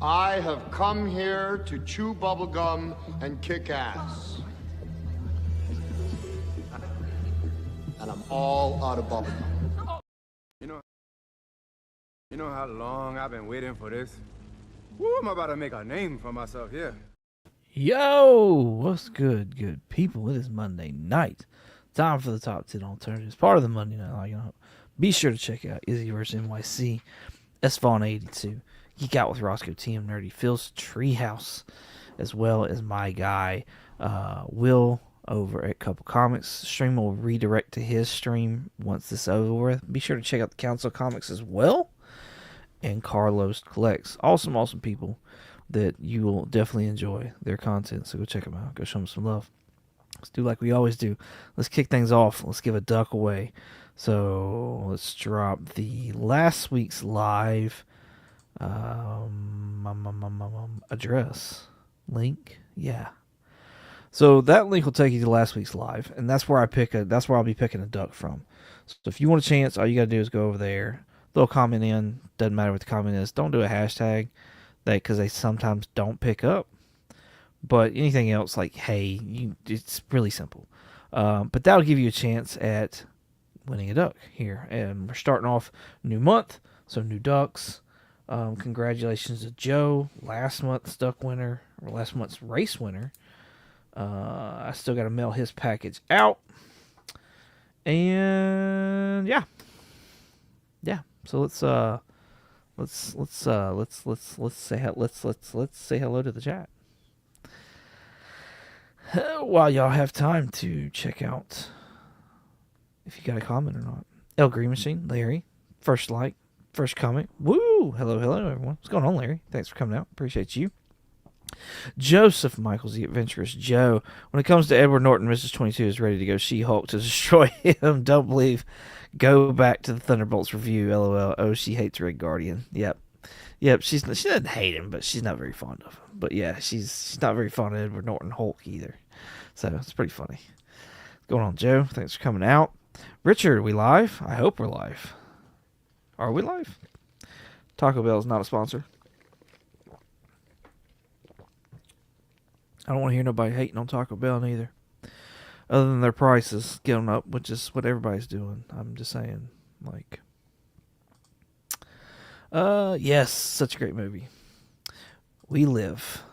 I have come here to chew bubblegum and kick ass. And I'm all out of bubblegum. You know how long I've been waiting for this? Woo, I'm about to make a name for myself here. Yo, what's good, good people? It is Monday night. Time for the top 10 alternatives. Part of the Monday night lineup. Be sure to check out Izzy vs. NYC, S-Vaughn 82, Geek Out with Roscoe, TM Nerdy, Phil's Treehouse, as well as my guy, Will, over at Couple Comics. Stream will redirect to his stream once this is over with. Be sure to check out the Council Comics as well. And Carlos Collects. Awesome people that you will definitely enjoy their content. So go check them out. Go show them some love. Let's do like we always do. Let's kick things off. Let's give a duck away. So let's drop the last week's live address link. Yeah. So that link will take you to last week's live, and that's where I'll be picking a duck from. So if you want a chance, all you gotta do is go over there. Throw a comment in. Doesn't matter what the comment is. Don't do a hashtag, because they sometimes don't pick up. But anything else, like hey, it's really simple. But that'll give you a chance at winning a duck here. And we're starting off new month, so new ducks. Congratulations to Joe, last month's duck winner, or last month's race winner. I still got to mail his package out. And yeah. So let's say hello to the chat. While y'all have time to check out if you got a comment or not. El Green Machine, Larry, first like, first comment. Woo! Hello everyone. What's going on, Larry? Thanks for coming out. Appreciate you. Joseph Michaels, the adventurous Joe. When it comes to Edward Norton, Mrs. 22 is ready to go She-Hulk to destroy him. Don't believe. Go back to the Thunderbolts review. LOL. Oh, she hates Red Guardian. Yep. She doesn't hate him, but she's not very fond of him. But yeah, she's not very fond of Edward Norton Hulk either. So it's pretty funny. What's going on, Joe? Thanks for coming out. Richard, are we live? I hope we're live. Are we live? Taco Bell is not a sponsor. I don't want to hear nobody hating on Taco Bell neither. Other than their prices going up, which is what everybody's doing. I'm just saying, like... yes, such a great movie. We live.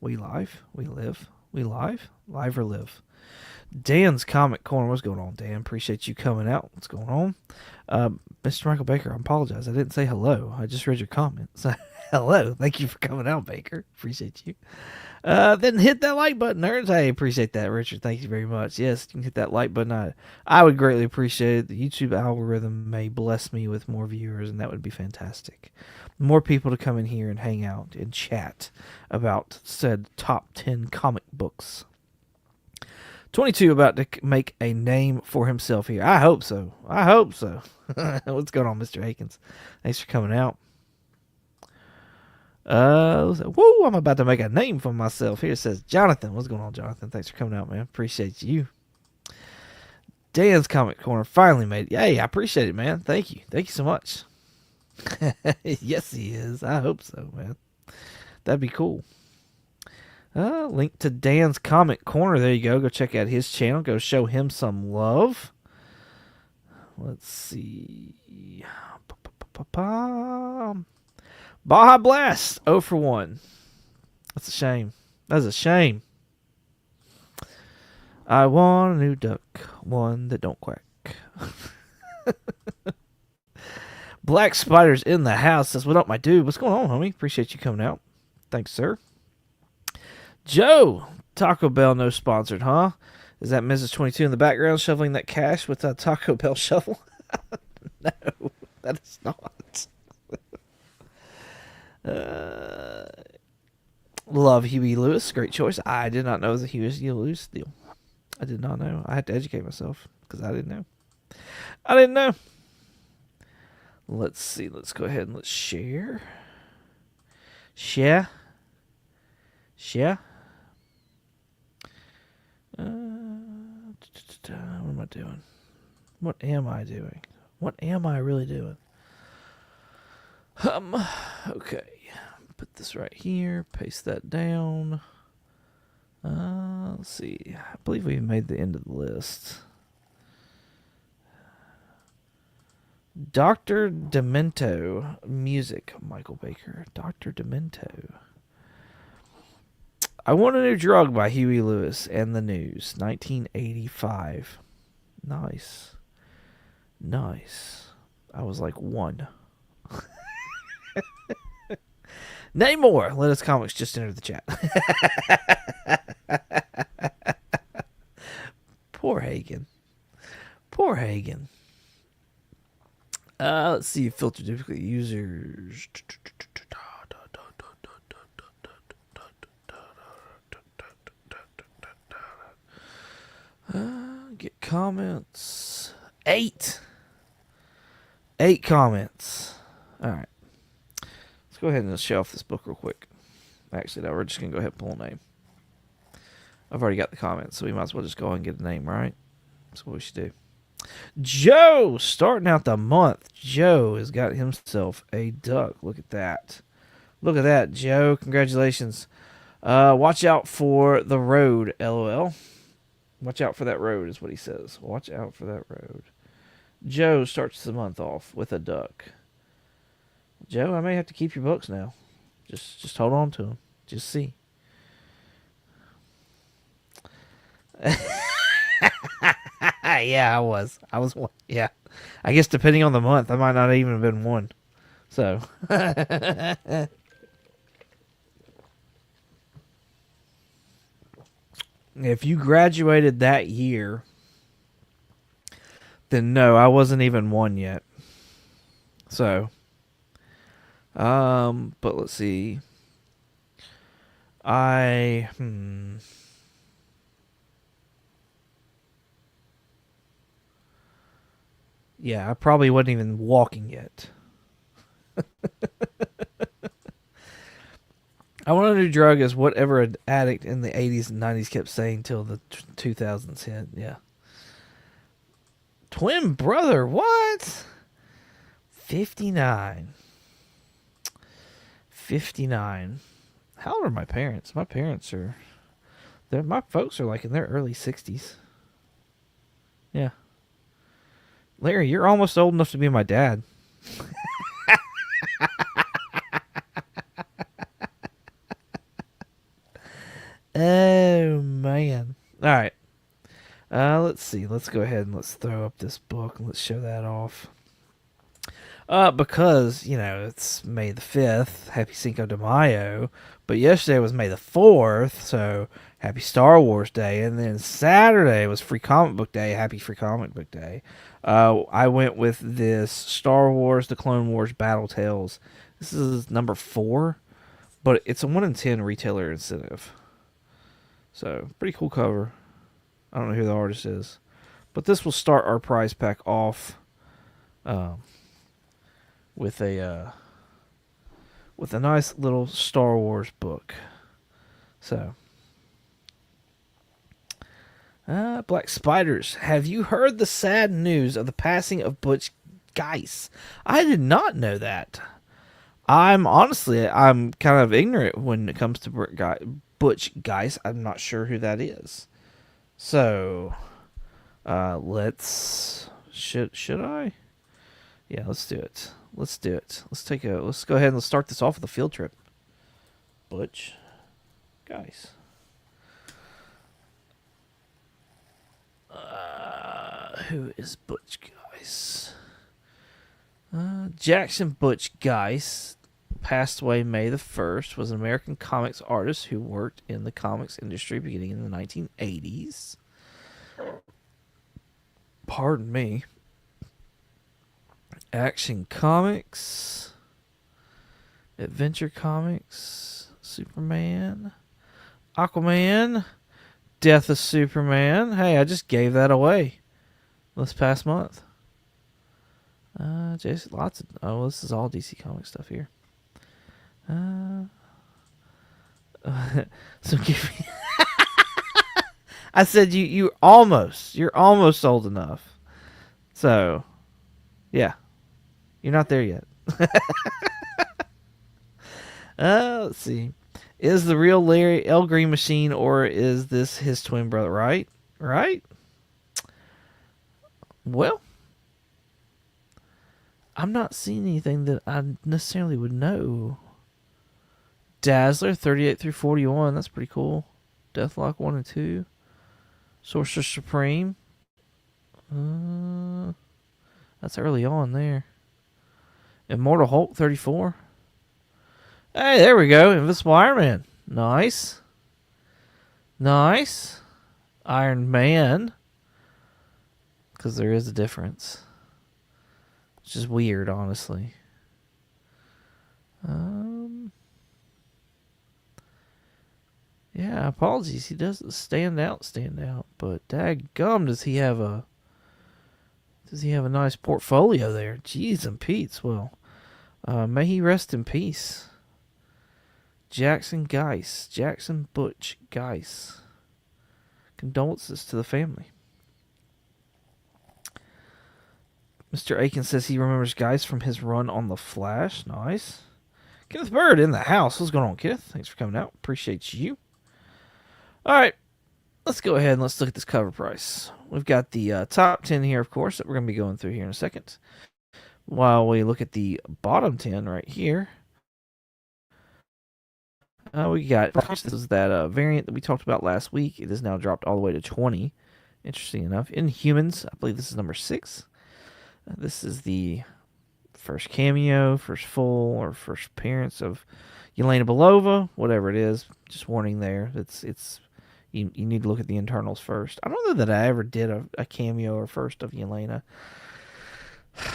We live. We live. We live. Live or live. Dan's Comic Corner. What's going on, Dan? Appreciate you coming out. What's going on? Mr. Michael Baker, I apologize. I didn't say hello. I just read your comment. So, hello. Thank you for coming out, Baker. Appreciate you. Then hit that like button, nerds. I appreciate that, Richard. Thank you very much. Yes, you can hit that like button. I would greatly appreciate it. The YouTube algorithm may bless me with more viewers, and that would be fantastic. More people to come in here and hang out and chat about said top 10 comic books. 22 about to make a name for himself here. I hope so. What's going on, Mr. Akins? Thanks for coming out. Woo, I'm about to make a name for myself. Here it says Jonathan. What's going on, Jonathan? Thanks for coming out, man. Appreciate you. Dan's Comic Corner finally made it. Hey, I appreciate it, man. Thank you. Thank you so much. Yes, he is. I hope so, man. That'd be cool. Link to Dan's Comic Corner. There you go. Go check out his channel. Go show him some love. Let's see. Baja Blast. 0 for 1. That's a shame. That's a shame. I want a new duck. One that don't quack. Black Spider's in the house. Says, what up, my dude? What's going on, homie? Appreciate you coming out. Thanks, sir. Joe, Taco Bell no sponsored, huh? Is that Mrs. 22 in the background shoveling that cash with a Taco Bell shovel? No, that is not. Love Huey Lewis. Great choice. I did not know it was a Huey Lewis deal. I did not know. I had to educate myself because I didn't know. Let's see. Let's go ahead and let's share. Share. What am I doing? What am I doing? What am I really doing? Okay. put this right here. Paste that down. Let's see. I believe we made the end of the list. Dr. Demento. Music. Michael Baker. Dr. Demento. I Want a New Drug by Huey Lewis and the News. 1985. Nice. Nice. I was like 1. Name more. Let us comics just enter the chat. Poor Hagen. Poor Hagen. Let's see. Filter duplicate users. Get comments. 8. 8 comments. All right. Let's go ahead and show off this book real quick. Actually, no, we're just going to go ahead and pull a name. I've already got the comments, so we might as well just go ahead and get a name, right? That's what we should do. Joe, starting out the month. Joe has got himself a duck. Look at that. Look at that, Joe. Congratulations. Watch out for the road, LOL. Watch out for that road is what he says. Watch out for that road. Joe starts the month off with a duck. Joe, I may have to keep your books now. Just hold on to them. Just see. Yeah, I was one. Yeah. I guess depending on the month, I might not even have been one. So. If you graduated that year, then no, I wasn't even one yet. So. But let's see. Yeah, I probably wasn't even walking yet. I Want a New Drug is whatever an addict in the 80s and 90s kept saying till the 2000s hit. Yeah. Twin brother, what? 59. 59. How old are my parents? My parents are... my folks are like in their early 60s. Yeah. Larry, you're almost old enough to be my dad. Oh, man. All right. Let's see. Let's go ahead and let's throw up this book and let's show that off. Because, it's May the 5th. Happy Cinco de Mayo. But yesterday was May the 4th, so happy Star Wars Day. And then Saturday was Free Comic Book Day. Happy Free Comic Book Day. I went with this Star Wars, The Clone Wars Battle Tales. This is number 4, but it's a 1 in 10 retailer incentive. So, pretty cool cover. I don't know who the artist is. But this will start our prize pack off with a nice little Star Wars book. So, Black Spiders. Have you heard the sad news of the passing of Butch Geis? I did not know that. I'm kind of ignorant when it comes to Butch Geis. I'm not sure who that is. So, should I? Yeah, let's do it. Let's do it. Let's go ahead and let's start this off with a field trip. Butch Geis. Who is Butch Geis? Jackson Butch Geis passed away May the 1st, was an American comics artist who worked in the comics industry beginning in the 1980s. Pardon me. Action Comics, Adventure Comics, Superman, Aquaman, Death of Superman. Hey, I just gave that away this past month. Jason, this is all DC Comics stuff here. So give me. I said you're almost old enough. So, yeah, you're not there yet. Let's see. Is the real Larry L. Green Machine, or is this his twin brother? Right? Right? Well, I'm not seeing anything that I necessarily would know. Dazzler, 38 through 41. That's pretty cool. Deathlock 1 and 2. Sorcerer Supreme. That's early on there. Immortal Hulk, 34. Hey, there we go. Invisible Iron Man. Nice. Nice. Iron Man. Because there is a difference. Which is weird, honestly. Yeah, apologies. He doesn't stand out. But daggum, does he have a nice portfolio there? Jeez and Pete's. Well, may he rest in peace. Jackson Butch Geis. Condolences to the family. Mr. Aiken says he remembers Geis from his run on The Flash. Nice. Kenneth Bird in the house. What's going on, Kenneth? Thanks for coming out. Appreciate you. All right. Let's go ahead and let's look at this cover price. We've got the top 10 here, of course, that we're going to be going through here in a second. While we look at the bottom 10 right here. We got, this is that variant that we talked about last week. It is now dropped all the way to 20. Interesting enough. Inhumans, I believe this is number 6. This is the first cameo, first full, or first appearance of Yelena Belova, whatever it is. Just warning there. It's you need to look at the internals first. I don't know that I ever did a cameo or first of Yelena.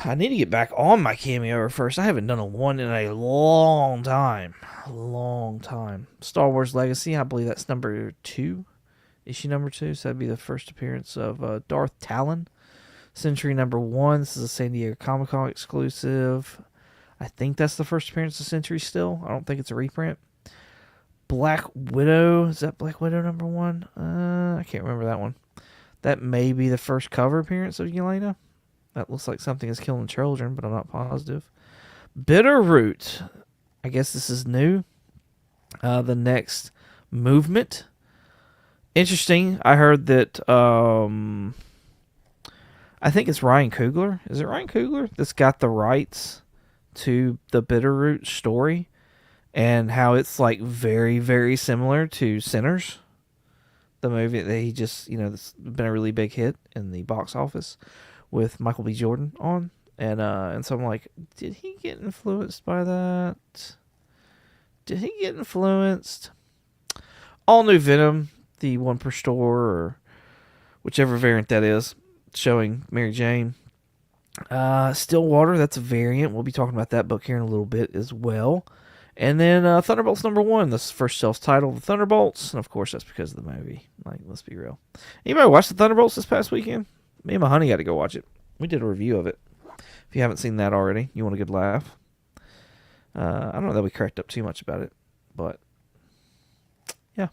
I need to get back on my cameo or first. I haven't done one in a long time. Star Wars Legacy, I believe that's number 2. Issue number 2, so that'd be the first appearance of Darth Talon. Century number 1, this is a San Diego Comic-Con exclusive. I think that's the first appearance of Century still. I don't think it's a reprint. Black Widow, is that Black Widow number 1? I can't remember that one. That may be the first cover appearance of Yelena. That looks like something is killing children, but I'm not positive. Bitterroot, I guess this is new. The next movement. Interesting, I heard that... I think it's Ryan Coogler. Is it Ryan Coogler that's got the rights to the Bitterroot story and how it's like very, very similar to Sinners, the movie that he just, that's been a really big hit in the box office with Michael B. Jordan on. And so I'm like, did he get influenced by that? Did he get influenced? All new Venom, the one per store or whichever variant that is, showing Mary Jane. Stillwater, that's a variant. We'll be talking about that book here in a little bit as well. And then Thunderbolts number 1, this first self-titled The Thunderbolts. And of course, that's because of the movie. Like, let's be real. Anybody watch The Thunderbolts this past weekend? Me and my honey got to go watch it. We did a review of it. If you haven't seen that already, you want a good laugh. I don't know that we cracked up too much about it, but yeah.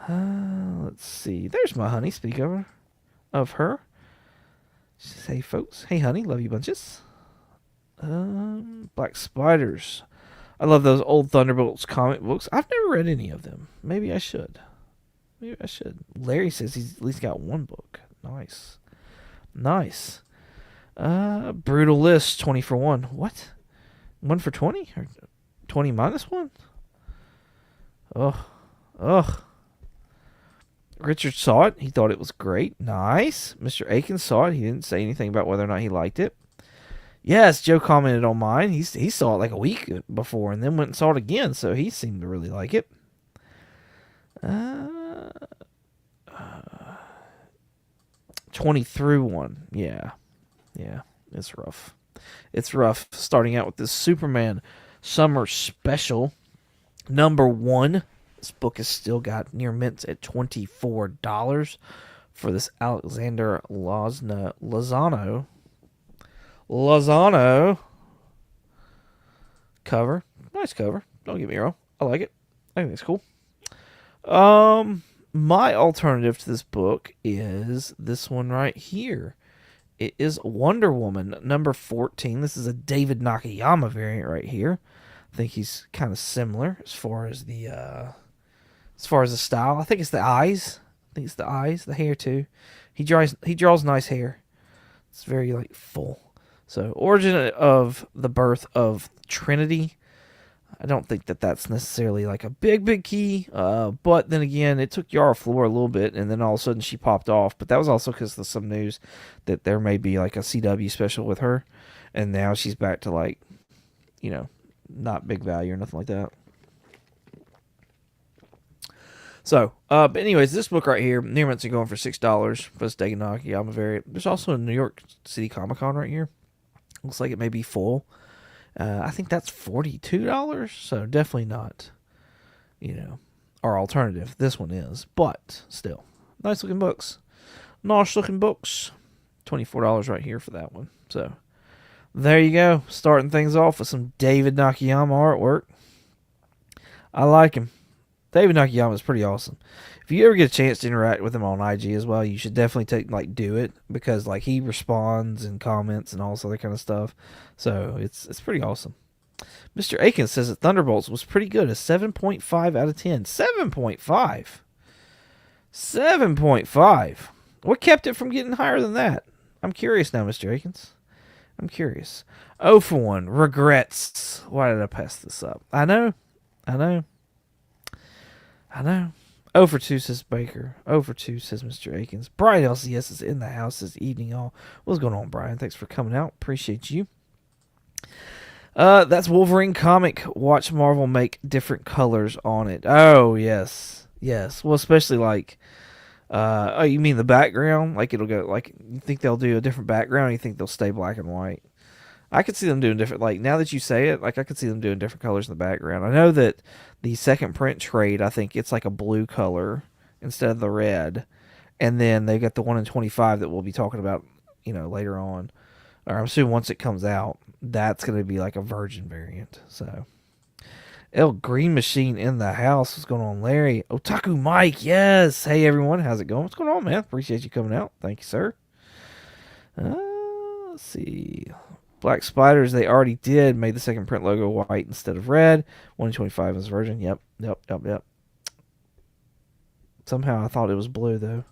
Let's see. There's my honey. Speak of her. She says, hey folks. Hey honey, love you bunches. Black Spiders. I love those old Thunderbolts comic books. I've never read any of them. Maybe I should. Larry says he's at least got one book. Nice. Brutal List, 20 for 1. What? 1 for 20? Or 20 minus 1? Ugh. Richard saw it. He thought it was great. Nice. Mr. Aiken saw it. He didn't say anything about whether or not he liked it. Yes, Joe commented on mine. He saw it like a week before and then went and saw it again, so he seemed to really like it. 20 through 1. Yeah, it's rough. It's rough starting out with this Superman Summer Special. Number 1. This book has still got near mints at $24 for this Alexander Lozano cover. Nice cover. Don't get me wrong. I like it. I think it's cool. My alternative to this book is this one right here. It is Wonder Woman number 14. This is a David Nakayama variant right here. I think he's kind of similar as far as the style. I think it's the eyes. I think it's the eyes, the hair too. He draws nice hair. It's very like full. So origin of the birth of Trinity. I don't think that that's necessarily like a big key. But then again, it took Yara Flor a little bit, and then all of a sudden she popped off. But that was also because of some news that there may be like a CW special with her, and now she's back to like, not big value or nothing like that. So, but anyways, this book right here, Near Mints are going for $6 for this Daganaki Yamaveri. There's also a New York City Comic Con right here. Looks like it may be full. I think that's $42, so definitely not, our alternative. This one is, but still, nice looking books. Nice looking books. $24 right here for that one. So, there you go. Starting things off with some David Nakayama artwork. I like him. David Nakayama is pretty awesome. If you ever get a chance to interact with him on IG as well, you should definitely do it, because like he responds and comments and all this other kind of stuff. So it's pretty awesome. Mr. Akins says that Thunderbolts was pretty good, a 7.5 out of 10. 7.5. 7.5. What kept it from getting higher than that? I'm curious now, Mr. Akins. I'm curious. 0 for 1. Regrets. Why did I pass this up? I know. 0 for 2 says Baker. 0 for 2 says Mr. Akins. Brian LCS is in the house this evening, y'all. What's going on, Brian? Thanks for coming out. Appreciate you. That's Wolverine comic. Watch Marvel make different colors on it. Oh, yes. Yes. Well, especially like, oh, you mean the background? Like it'll go, like, you think they'll do a different background, or you think they'll stay black and white? I could see them doing different, like, now that you say it, like, I could see them doing different colors in the background. I know that the second print trade, I think it's like a blue color instead of the red. And then they got the 1 in 25 that we'll be talking about, later on. Or I'm assuming once it comes out, that's going to be like a virgin variant. So, El Green Machine in the house. What's going on, Larry? Otaku Mike, yes. Hey, everyone. How's it going? What's going on, man? Appreciate you coming out. Thank you, sir. Let's see. Black Spiders, they already did. Made the second print logo white instead of red. 1 in 25 is version. Yep. Somehow I thought it was blue, though.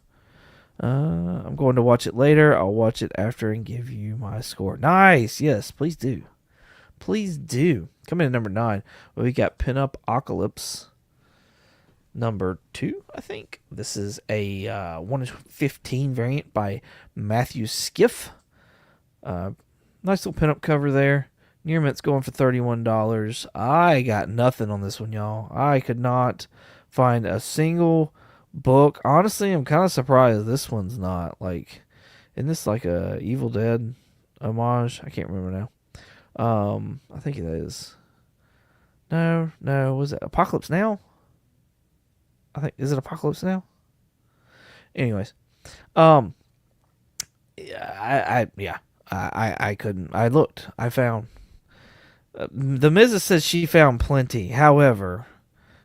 I'm going to watch it later. I'll watch it after and give you my score. Nice. Yes, please do. Please do. Coming in at number 9. Well, we got Pinup Apocalypse. Number 2, I think. This is a 1 in 15 variant by Matthew Skiff. Nice little pinup cover there. Near Mint's going for $31. I got nothing on this one, y'all. I could not find a single book. Honestly, I'm kind of surprised this one's not. Like, isn't this like a Evil Dead homage? I can't remember now. I think it is. No. Was it Apocalypse Now? Is it Apocalypse Now? Anyways. I couldn't. I looked. I found. The Mrs. says she found plenty. However,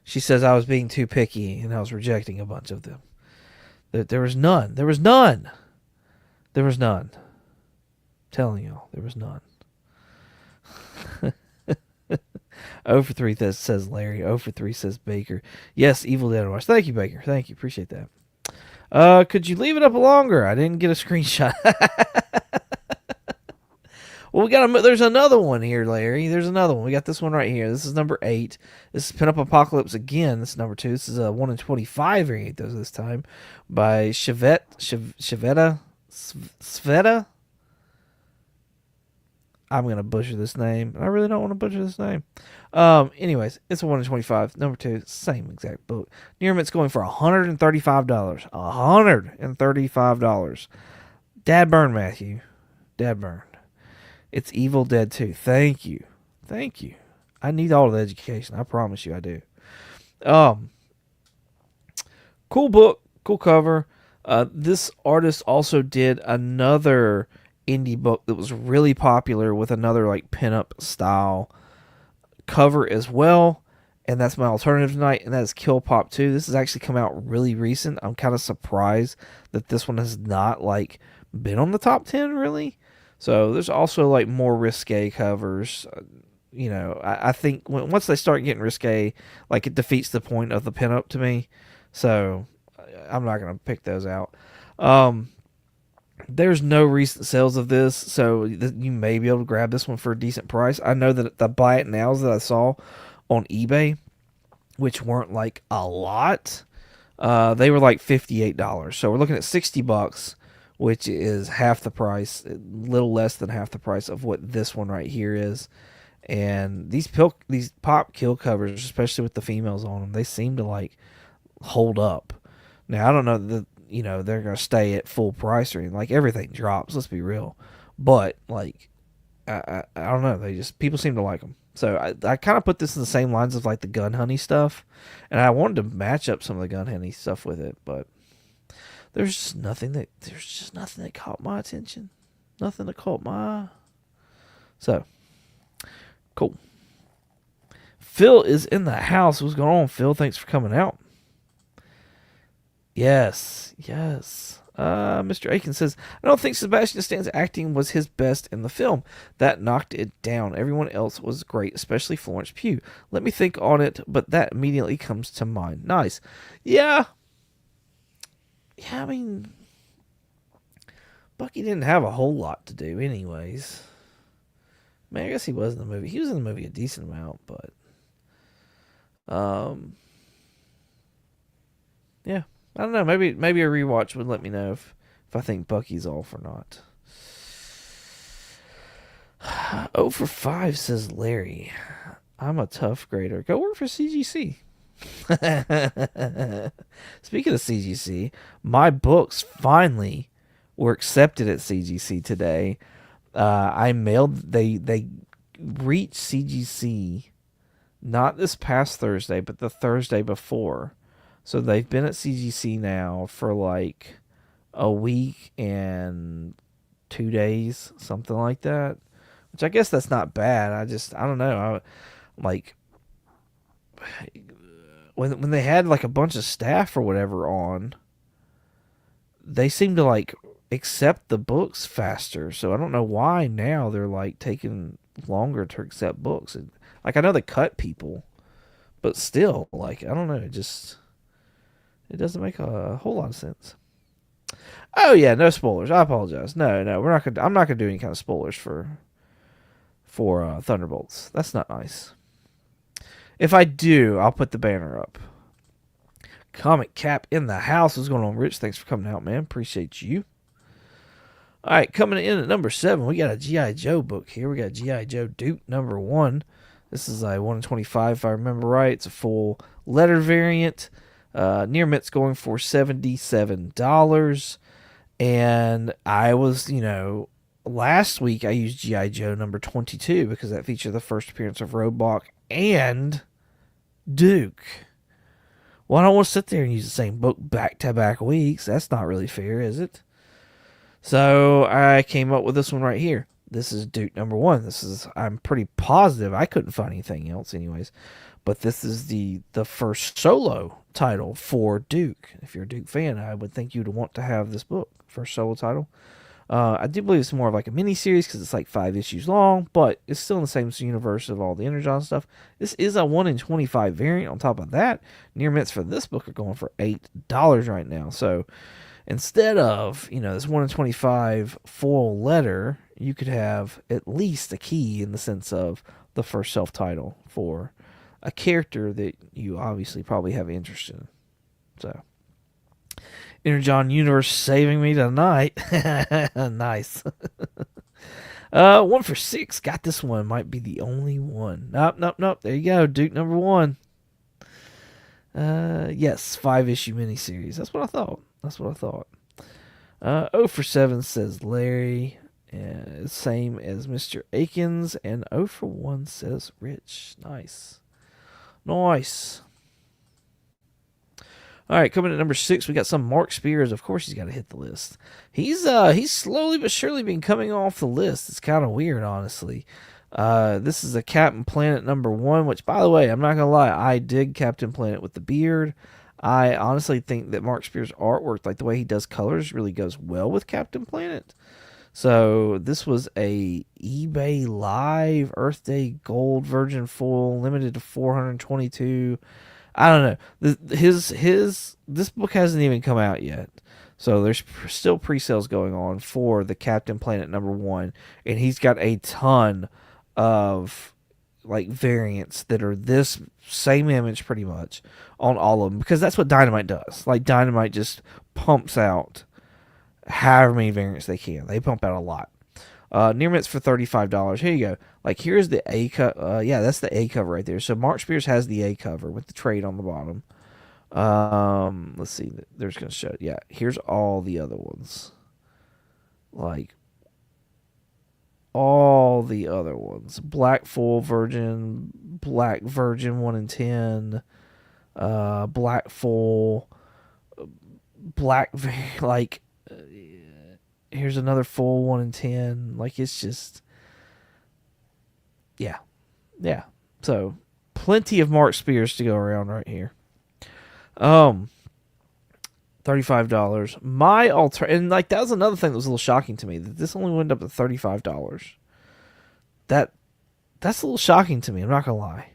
she says I was being too picky and I was rejecting a bunch of them. There was none. There was none. There was none. I'm telling y'all, there was none. 0 for 3 says Larry. 0 for 3 says Baker. Yes, Evil Dead Watch. Thank you, Baker. Thank you. Appreciate that. Could you leave it up longer? I didn't get a screenshot. Well, there's another one here, Larry. There's another one. We got this one right here. This is number 8. This is Pinup Apocalypse again. This is number 2. This is a 1 in 25 variant, though, this time, by Sveta. I'm going to butcher this name. I really don't want to butcher this name. Anyways, it's a 1 in 25. Number 2, same exact book. Near Mint's going for $135. $135. Dad burn, Matthew. Dad burn. It's Evil Dead 2. Thank you. I need all the education. I promise you I do. Cool book. Cool cover. This artist also did another indie book that was really popular with another like pinup style cover as well. And that's my alternative tonight. And that is Kill Pop 2. This has actually come out really recent. I'm kind of surprised that this one has not like been on the top 10 really. So there's also like more risque covers. I think once they start getting risque, like it defeats the point of the pinup to me. So I'm not gonna pick those out. There's no recent sales of this, so you may be able to grab this one for a decent price. I know that the buy it nows that I saw on eBay, which weren't like a lot, they were like $58. So we're looking at $60, which is half the price, a little less than half the price of what this one right here is. And these pop kill covers, especially with the females on them, they seem to like hold up. Now I don't know that they're gonna stay at full price or anything. Like everything drops, let's be real. But like I don't know, people seem to like them. So I kind of put this in the same lines of like the gun honey stuff, and I wanted to match up some of the gun honey stuff with it, but there's just nothing that caught my attention. Nothing that caught my eye. So cool. Phil is in the house. What's going on, Phil? Thanks for coming out. Yes. Mr. Aiken says, I don't think Sebastian Stan's acting was his best in the film. That knocked it down. Everyone else was great, especially Florence Pugh. Let me think on it, but that immediately comes to mind. Nice. Yeah, I mean, Bucky didn't have a whole lot to do anyways. I mean, I guess he was in the movie. He was in the movie a decent amount, but yeah. I don't know. Maybe a rewatch would let me know if I think Bucky's off or not. 0 for 5 says Larry. I'm a tough grader. Go work for CGC. Speaking of CGC, my books finally were accepted at CGC today. I mailed. They reached CGC not this past Thursday, but the Thursday before. So they've been at CGC now for like a week and 2 days, something like that. Which I guess that's not bad. I don't know. Like when they had like a bunch of staff or whatever on, they seem to like accept the books faster. So I don't know why now they're like taking longer to accept books. Like I know they cut people, but still, like I don't know, it doesn't make a whole lot of sense. Oh yeah, no spoilers. I apologize. No, I'm not gonna do any kind of spoilers for Thunderbolts. That's not nice. If I do, I'll put the banner up. Comic Cap in the house. What's going on, Rich? Thanks for coming out, man. Appreciate you. All right, coming in at number 7, we got a G.I. Joe book here. We got G.I. Joe Duke number 1. This is a 1 in 25, if I remember right. It's a full letter variant. Near Mitt's going for $77. And I was, last week I used G.I. Joe number 22 because that featured the first appearance of Roebuck and Duke. Well, I don't want to sit there and use the same book back-to-back weeks. That's not really fair, is it? So I came up with this one right here. This is Duke number 1. I'm pretty positive. I couldn't find anything else anyways. But this is the first solo title for Duke. If you're a Duke fan, I would think you'd want to have this book. First solo title. I do believe it's more of like a mini-series because it's like 5 issues long, but it's still in the same universe of all the Energon stuff. This is a 1 in 25 variant. On top of that, near mitts for this book are going for $8 right now. So instead of, this 1 in 25 full letter, you could have at least a key in the sense of the first self-title for a character that you obviously probably have interest in. So, Energon Universe saving me tonight. Nice. 1 for 6. Got this one. Might be the only one. Nope. There you go. Duke number 1. Yes, 5-issue miniseries. That's what I thought. 0 for 7 says Larry. Same as Mr. Akins. And 0 for 1 says Rich. Nice. All right, coming at number 6, we got some Mark Spears. Of course, he's got to hit the list. He's slowly but surely been coming off the list. It's kind of weird, honestly. This is a Captain Planet number 1, which, by the way, I'm not gonna lie, I dig Captain Planet with the beard. I honestly think that Mark Spears' artwork, like the way he does colors, really goes well with Captain Planet. So this was a eBay Live Earth Day Gold Virgin Foil, limited to 422. I don't know. This book hasn't even come out yet. So there's still pre-sales going on for the Captain Planet #1, and he's got a ton of like variants that are this same image pretty much on all of them, because that's what Dynamite does. Like Dynamite just pumps out however many variants they can. They pump out a lot. Near mints for $35. Here you go. Like here's the A cover. Yeah, that's the A cover right there. So Mark Spears has the A cover with the trade on the bottom. Let's see. There's gonna show. Yeah, here's all the other ones. Like all the other ones: Black Full Virgin, Black Virgin 1 in 10, Black Full, Black like. Here's another full 1 in 10. Like it's just, yeah. So plenty of Mark Spears to go around right here. $35. My and like that was another thing that was a little shocking to me, that this only went up to $35. That's a little shocking to me. I'm not gonna lie.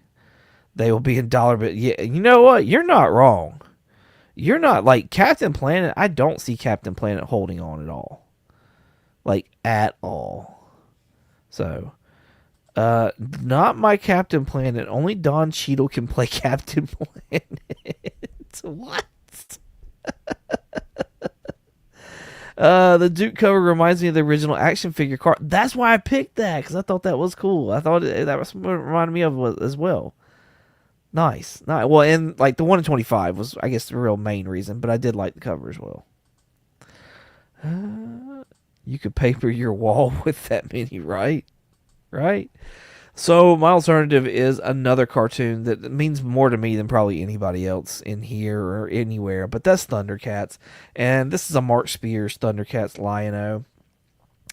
They will be in dollar, but yeah, you know what? You're not wrong. You're not, like Captain Planet. I don't see Captain Planet holding on at all. Like at all. So not my Captain Planet. Only Don Cheadle can play Captain Planet. What? The Duke cover reminds me of the original action figure card. That's why I picked that, because I thought that was cool. I thought that was what it reminded me of as well. Nice. Well, and like the 1 in 25 was, I guess, the real main reason, but I did like the cover as well. You could paper your wall with that many, right? Right? So my alternative is another cartoon that means more to me than probably anybody else in here or anywhere, but that's Thundercats. And this is a Mark Spears Thundercats Lion-O.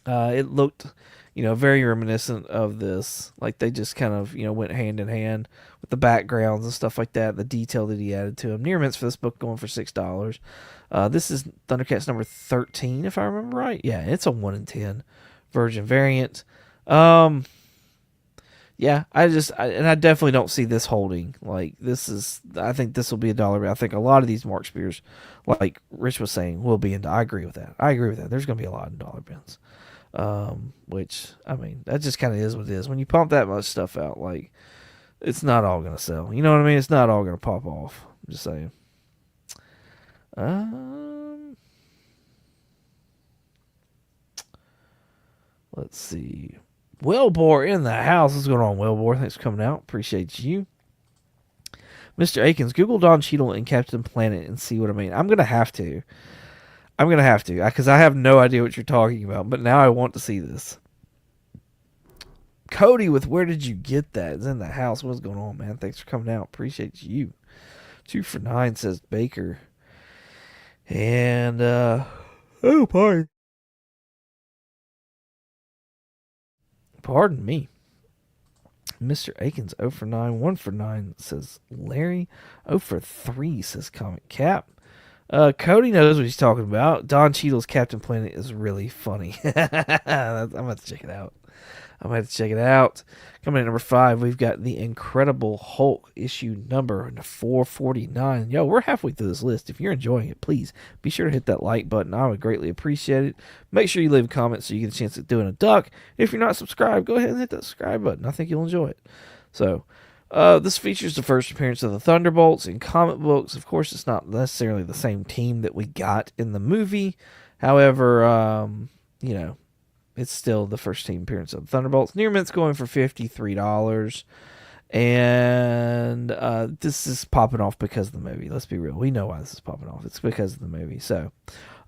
It looked, very reminiscent of this. Like they just kind of, went hand in hand with the backgrounds and stuff like that, the detail that he added to them. Near mints for this book going for $6. This is Thundercats number 13, if I remember right. Yeah, it's a 1 in 10 Virgin variant. Yeah, I definitely don't see this holding. Like I think this will be $1. I think a lot of these Mark Spears, like Rich was saying, will be into. I agree with that. There's going to be a lot in dollar bins. Which, I mean, that just kind of is what it is. When you pump that much stuff out, like, it's not all going to sell. You know what I mean? It's not all going to pop off. I'm just saying. Let's see. Wilbur in the house. What's going on, Wilbur? Thanks for coming out. Appreciate you. Mr. Akins, Google Don Cheadle and Captain Planet and see what I mean. I'm going to have to, because I have no idea what you're talking about, but now I want to see this. Cody with Where Did You Get That? It's in the house. What's going on, man? Thanks for coming out. Appreciate you. 2 for 9, says Baker. And, oh, pardon me. Mr. Akins, 0 for 9. 1 for 9, says Larry. 0 for 3, says Comic Cap. Cody knows what he's talking about. Don Cheadle's Captain Planet is really funny. I'm going to have to check it out. Coming in number 5, we've got The Incredible Hulk issue number 449. Yo, we're halfway through this list. If you're enjoying it, please be sure to hit that like button. I would greatly appreciate it. Make sure you leave a comment so you get a chance at doing a duck. If you're not subscribed, go ahead and hit that subscribe button. I think you'll enjoy it. So, this features the first appearance of the Thunderbolts in comic books. Of course, it's not necessarily the same team that we got in the movie. However, it's still the first team appearance of the Thunderbolts. Near mint's going for $53. And this is popping off because of the movie. Let's be real. We know why this is popping off. It's because of the movie. So,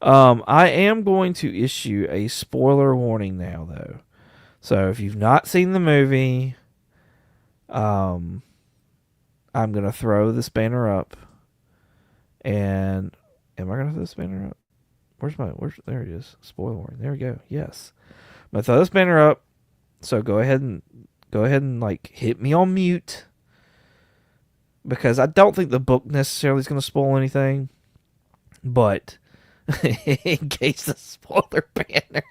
I am going to issue a spoiler warning now, though. So, if you've not seen the movie, I'm going to throw this banner up. And am I going to throw this banner up? There it is. Spoiler warning. There we go. Yes. I'm going to throw this banner up. So go ahead and like hit me on mute. Because I don't think the book necessarily is going to spoil anything. But in case the spoiler banner.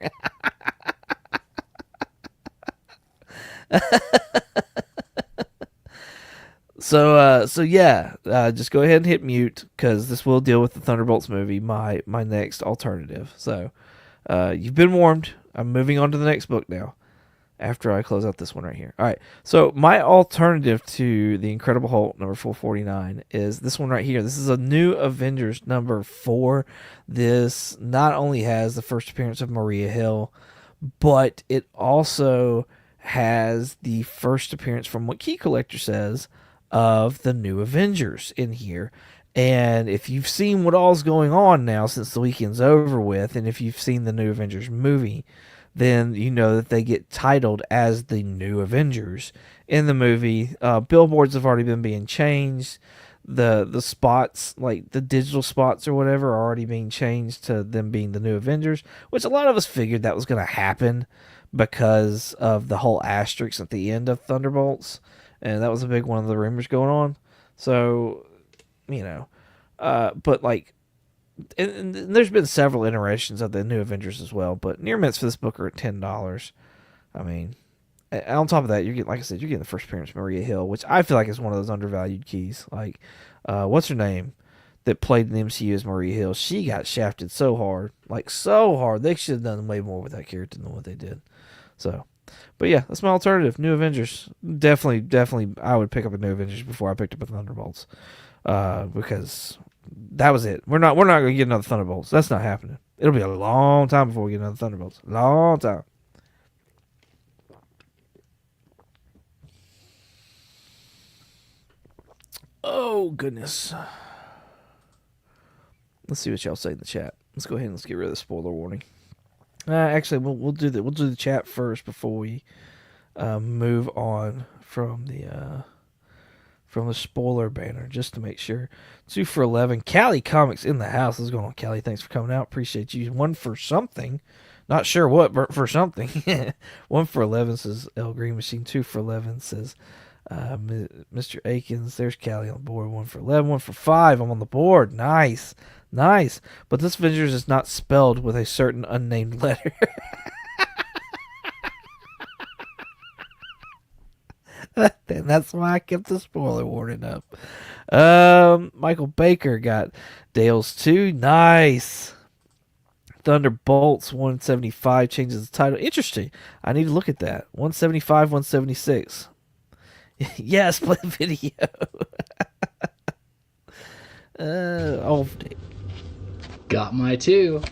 So yeah, just go ahead and hit mute because this will deal with the Thunderbolts movie, my next alternative. So you've been warned. I'm moving on to the next book now after I close out this one right here. All right. So my alternative to the Incredible Hulk number 449 is this one right here. This is a New Avengers number 4. This not only has the first appearance of Maria Hill, but it also has the first appearance, from what Key Collector says, of the New Avengers in here. And if you've seen what all's going on now since the weekend's over with, and if you've seen the New Avengers movie, then you know that they get titled as the New Avengers in the movie. Billboards have already been being changed. The spots, like the digital spots or whatever, are already being changed to them being the New Avengers, which a lot of us figured that was going to happen because of the whole asterisk at the end of Thunderbolts. And that was a big one of the rumors going on. So, but like, and there's been several iterations of the New Avengers as well. But near mints for this book are at $10. I mean, on top of that, you're getting, like I said, you're getting the first appearance of Maria Hill, which I feel like is one of those undervalued keys. Like, what's her name that played in the MCU as Maria Hill? She got shafted so hard, like so hard. They should have done way more with that character than what they did. So. But yeah, that's my alternative. New Avengers. Definitely, I would pick up a New Avengers before I picked up a Thunderbolts. Because that was it. We're not going to get another Thunderbolts. That's not happening. It'll be a long time before we get another Thunderbolts. Long time. Oh, goodness. Let's see what y'all say in the chat. Let's go ahead and let's get rid of the spoiler warning. Actually, we'll do the chat first before we move on from the spoiler banner, just to make sure. 2 for 11. Callie Comics in the house. What's going on, Callie? Thanks for coming out. Appreciate you. 1 for something. Not sure what, but for something. 1 for 11 says El Green Machine. 2 for 11 says Mr. Akins. There's Callie on the board. 1 for 11. 1 for 5. I'm on the board. Nice. But this Avengers is not spelled with a certain unnamed letter. And that's why I kept the spoiler warning up. Michael Baker got Dale's 2. Nice. Thunderbolts 175 changes the title. Interesting. I need to look at that. 175, 176. Yes, play the video. Got my 2.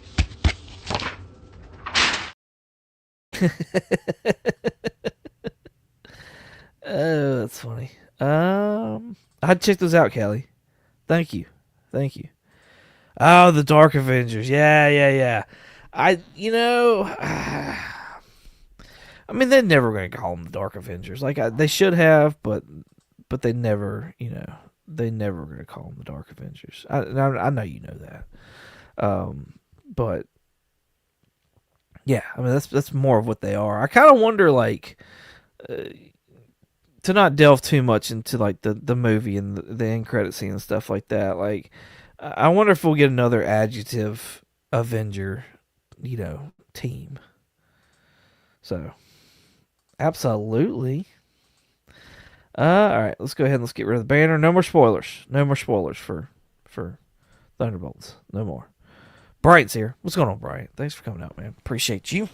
Oh, that's funny. I'd check those out, Kelly. Thank you. Oh, the Dark Avengers. Yeah. I mean, they're never going to call them the Dark Avengers. Like, they should have, but they never, they never going to call them the Dark Avengers. I know you know that. But yeah, I mean, that's more of what they are. I kind of wonder, like, to not delve too much into like the movie and the end credit scene and stuff like that. Like, I wonder if we'll get another adjective Avenger, team. So, absolutely. All right, let's go ahead and let's get rid of the banner. No more spoilers. No more spoilers for Thunderbolts. No more. Bryant's here. What's going on, Bryant? Thanks for coming out, man. Appreciate you.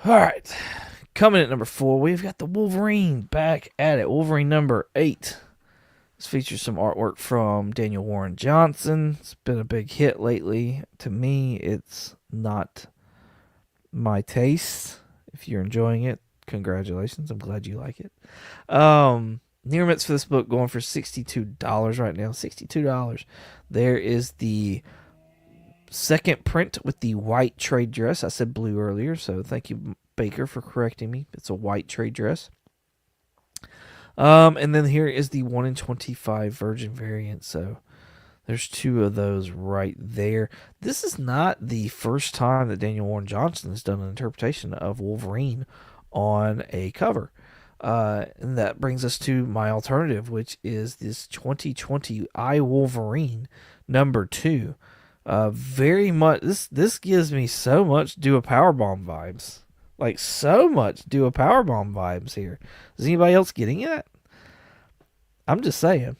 All right. Coming at number 4, we've got the Wolverine back at it. Wolverine number 8. This features some artwork from Daniel Warren Johnson. It's been a big hit lately. To me, it's not my taste. If you're enjoying it, congratulations. I'm glad you like it. Near mitts for this book going for $62 right now. $62. There is the second print with the white trade dress. I said blue earlier, so thank you, Baker, for correcting me. It's a white trade dress. And then here is the 1 in 25 Virgin variant. So there's 2 of those right there. This is not the first time that Daniel Warren Johnson has done an interpretation of Wolverine on a cover. And that brings us to my alternative, which is this 2020 I Wolverine number 2. Very much, this gives me so much Do a Powerbomb vibes. Like, so much Do a Powerbomb vibes here. Is anybody else getting it? I'm just saying.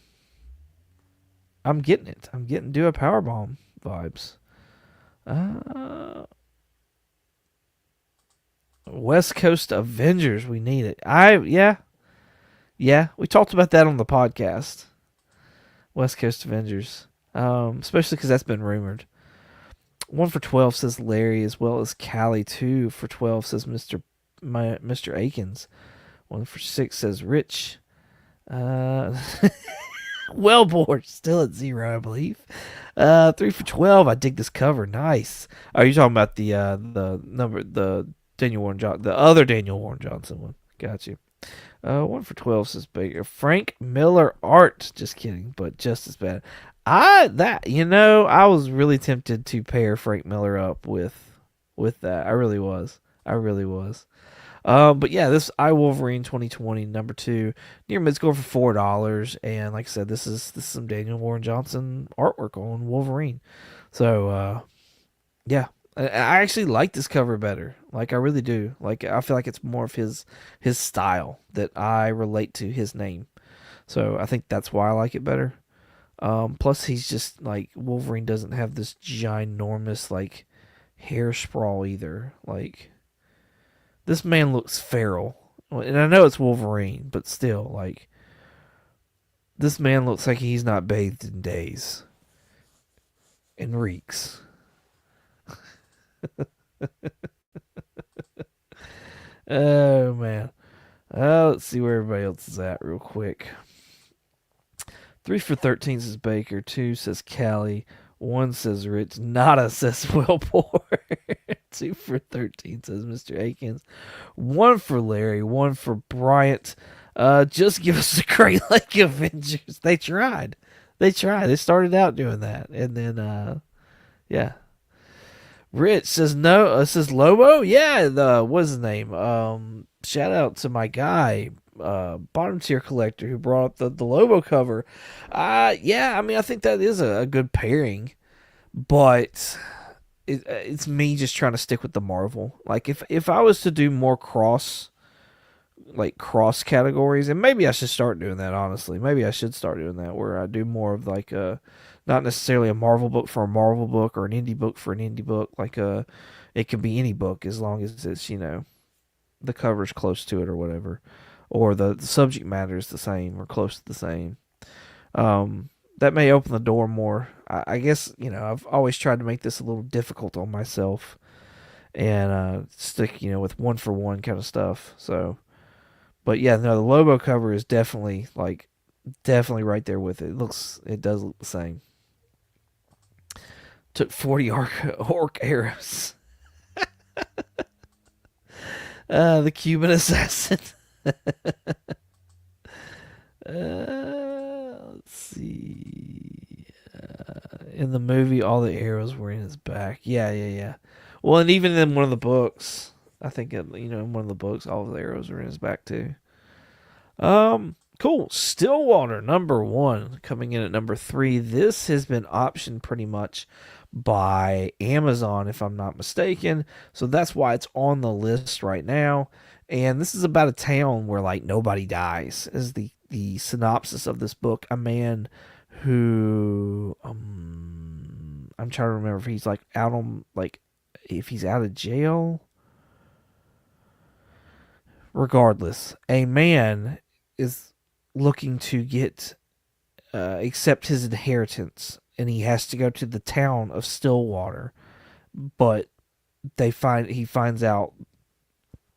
I'm getting it. I'm getting Do a Powerbomb vibes. West Coast Avengers. We need it. Yeah. We talked about that on the podcast. West Coast Avengers. Especially because that's been rumored. 1 for 12 says Larry, as well as Callie. 2 for 12 says Mr. Akins. 1 for 6 says Rich. Wellbore still at 0, I believe. 3 for 12. I dig this cover. Nice. Are you talking about the Daniel Warren the other Daniel Warren Johnson one? Got you. 1 for 12 says Baker. Frank Miller art. Just kidding, but just as bad. I was really tempted to pair Frank Miller up with that. I really was. But yeah, this I Wolverine 2020 number 2 near mid score for $4, and like I said, this is some Daniel Warren Johnson artwork on Wolverine. So yeah, I actually like this cover better. Like, I really do. Like, I feel like it's more of his style that I relate to his name. So I think that's why I like it better. Plus, he's just like, Wolverine doesn't have this ginormous like hair sprawl either. Like, this man looks feral, and I know it's Wolverine, but still, like, this man looks like he's not bathed in days, and reeks. Oh man. Let's see where everybody else is at real quick. 3 for 13 says Baker. 2 says Callie. 1 says Rich. Nada says Wellpore. 2 for 13 says Mr. Akins. 1 for Larry. 1 for Bryant. Just give us the Great Lake Avengers. They tried. They started out doing that. And then, yeah. Rich says no. Says Lobo. Yeah. What's his name? Shout out to my guy, bottom tier collector, who brought up the Lobo cover. Yeah. I mean, I think that is a good pairing, but it's me just trying to stick with the Marvel. Like, if I was to do more cross categories, and maybe I should start doing that. Honestly, maybe I should start doing that, where I do more of like not necessarily a Marvel book for a Marvel book, or an indie book for an indie book. Like, it can be any book as long as it's, the cover's close to it or whatever, or the subject matter is the same or close to the same. That may open the door more. I guess, I've always tried to make this a little difficult on myself, and stick, with 1 for 1 kind of stuff. So, but yeah, no, the Lobo cover is definitely right there with it. It does look the same. Took 40 orc arrows. The Cuban assassin. Let's see. In the movie, all the arrows were in his back. Yeah. Well, and even in one of the books, I think, in one of the books, all of the arrows were in his back too. Cool. Stillwater, number 1, coming in at number 3. This has been optioned pretty much by Amazon, if I'm not mistaken. So that's why it's on the list right now. And this is about a town where, like, nobody dies, is the synopsis of this book. A man who, I'm trying to remember if he's, like, out on, like, if he's out of jail. Regardless, a man is looking to accept his inheritance, and he has to go to the town of Stillwater, but he finds out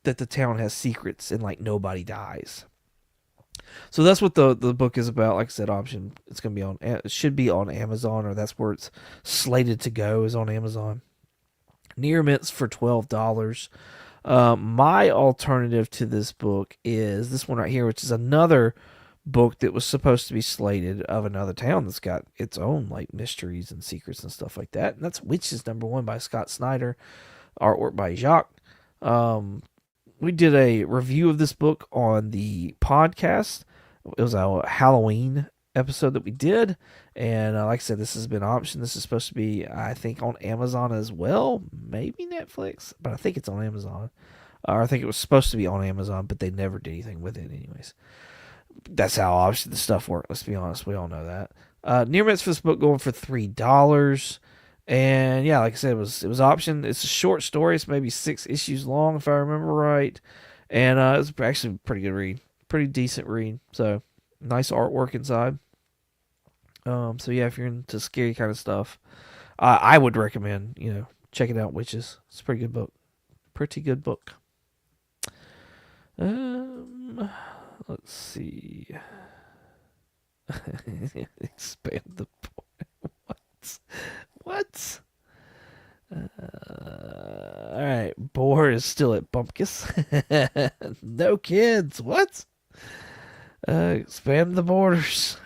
that the town has secrets, and, like, nobody dies. So that's what the book is about. Like I said, option. It should be on Amazon, or that's where it's slated to go, is on Amazon. Near mints for $12. My alternative to this book is this one right here, which is another book that was supposed to be slated, of another town that's got its own, like, mysteries and secrets and stuff like that. And that's Witches number 1 by Scott Snyder, artwork by Jacques. We did a review of this book on the podcast. It was a Halloween episode that we did, and like I said, this has been optioned. This is supposed to be, I think, on Amazon as well, maybe Netflix, but I think it's on Amazon. Or I think it was supposed to be on Amazon, but they never did anything with it anyways. That's how obviously the stuff worked. Let's be honest. We all know that. Near mints for this book going for $3. And yeah, like I said, it was optioned. It's a short story. It's maybe 6 issues long, if I remember right. And it was actually a pretty good read. Pretty decent read. So, nice artwork inside. So yeah, if you're into scary kind of stuff, I would recommend, checking out Witches. It's a pretty good book. Pretty good book. Let's see. Expand the point. What? All right. Boar is still at Bumpkus. No kids. What? Expand the borders.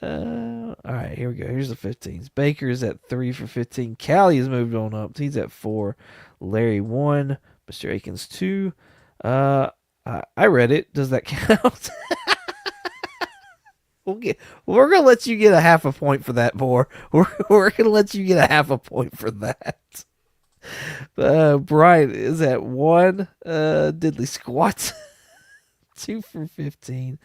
All right, here we go. Here's the 15s. Baker is at 3 for 15. Callie has moved on up. He's at 4. Larry 1. Mr. Akins 2. I read it. Does that count? We're gonna let you get a half a point for that, Boar. We're gonna let you get a half a point for that. Brian is at 1. Diddley squats. 2 for 15.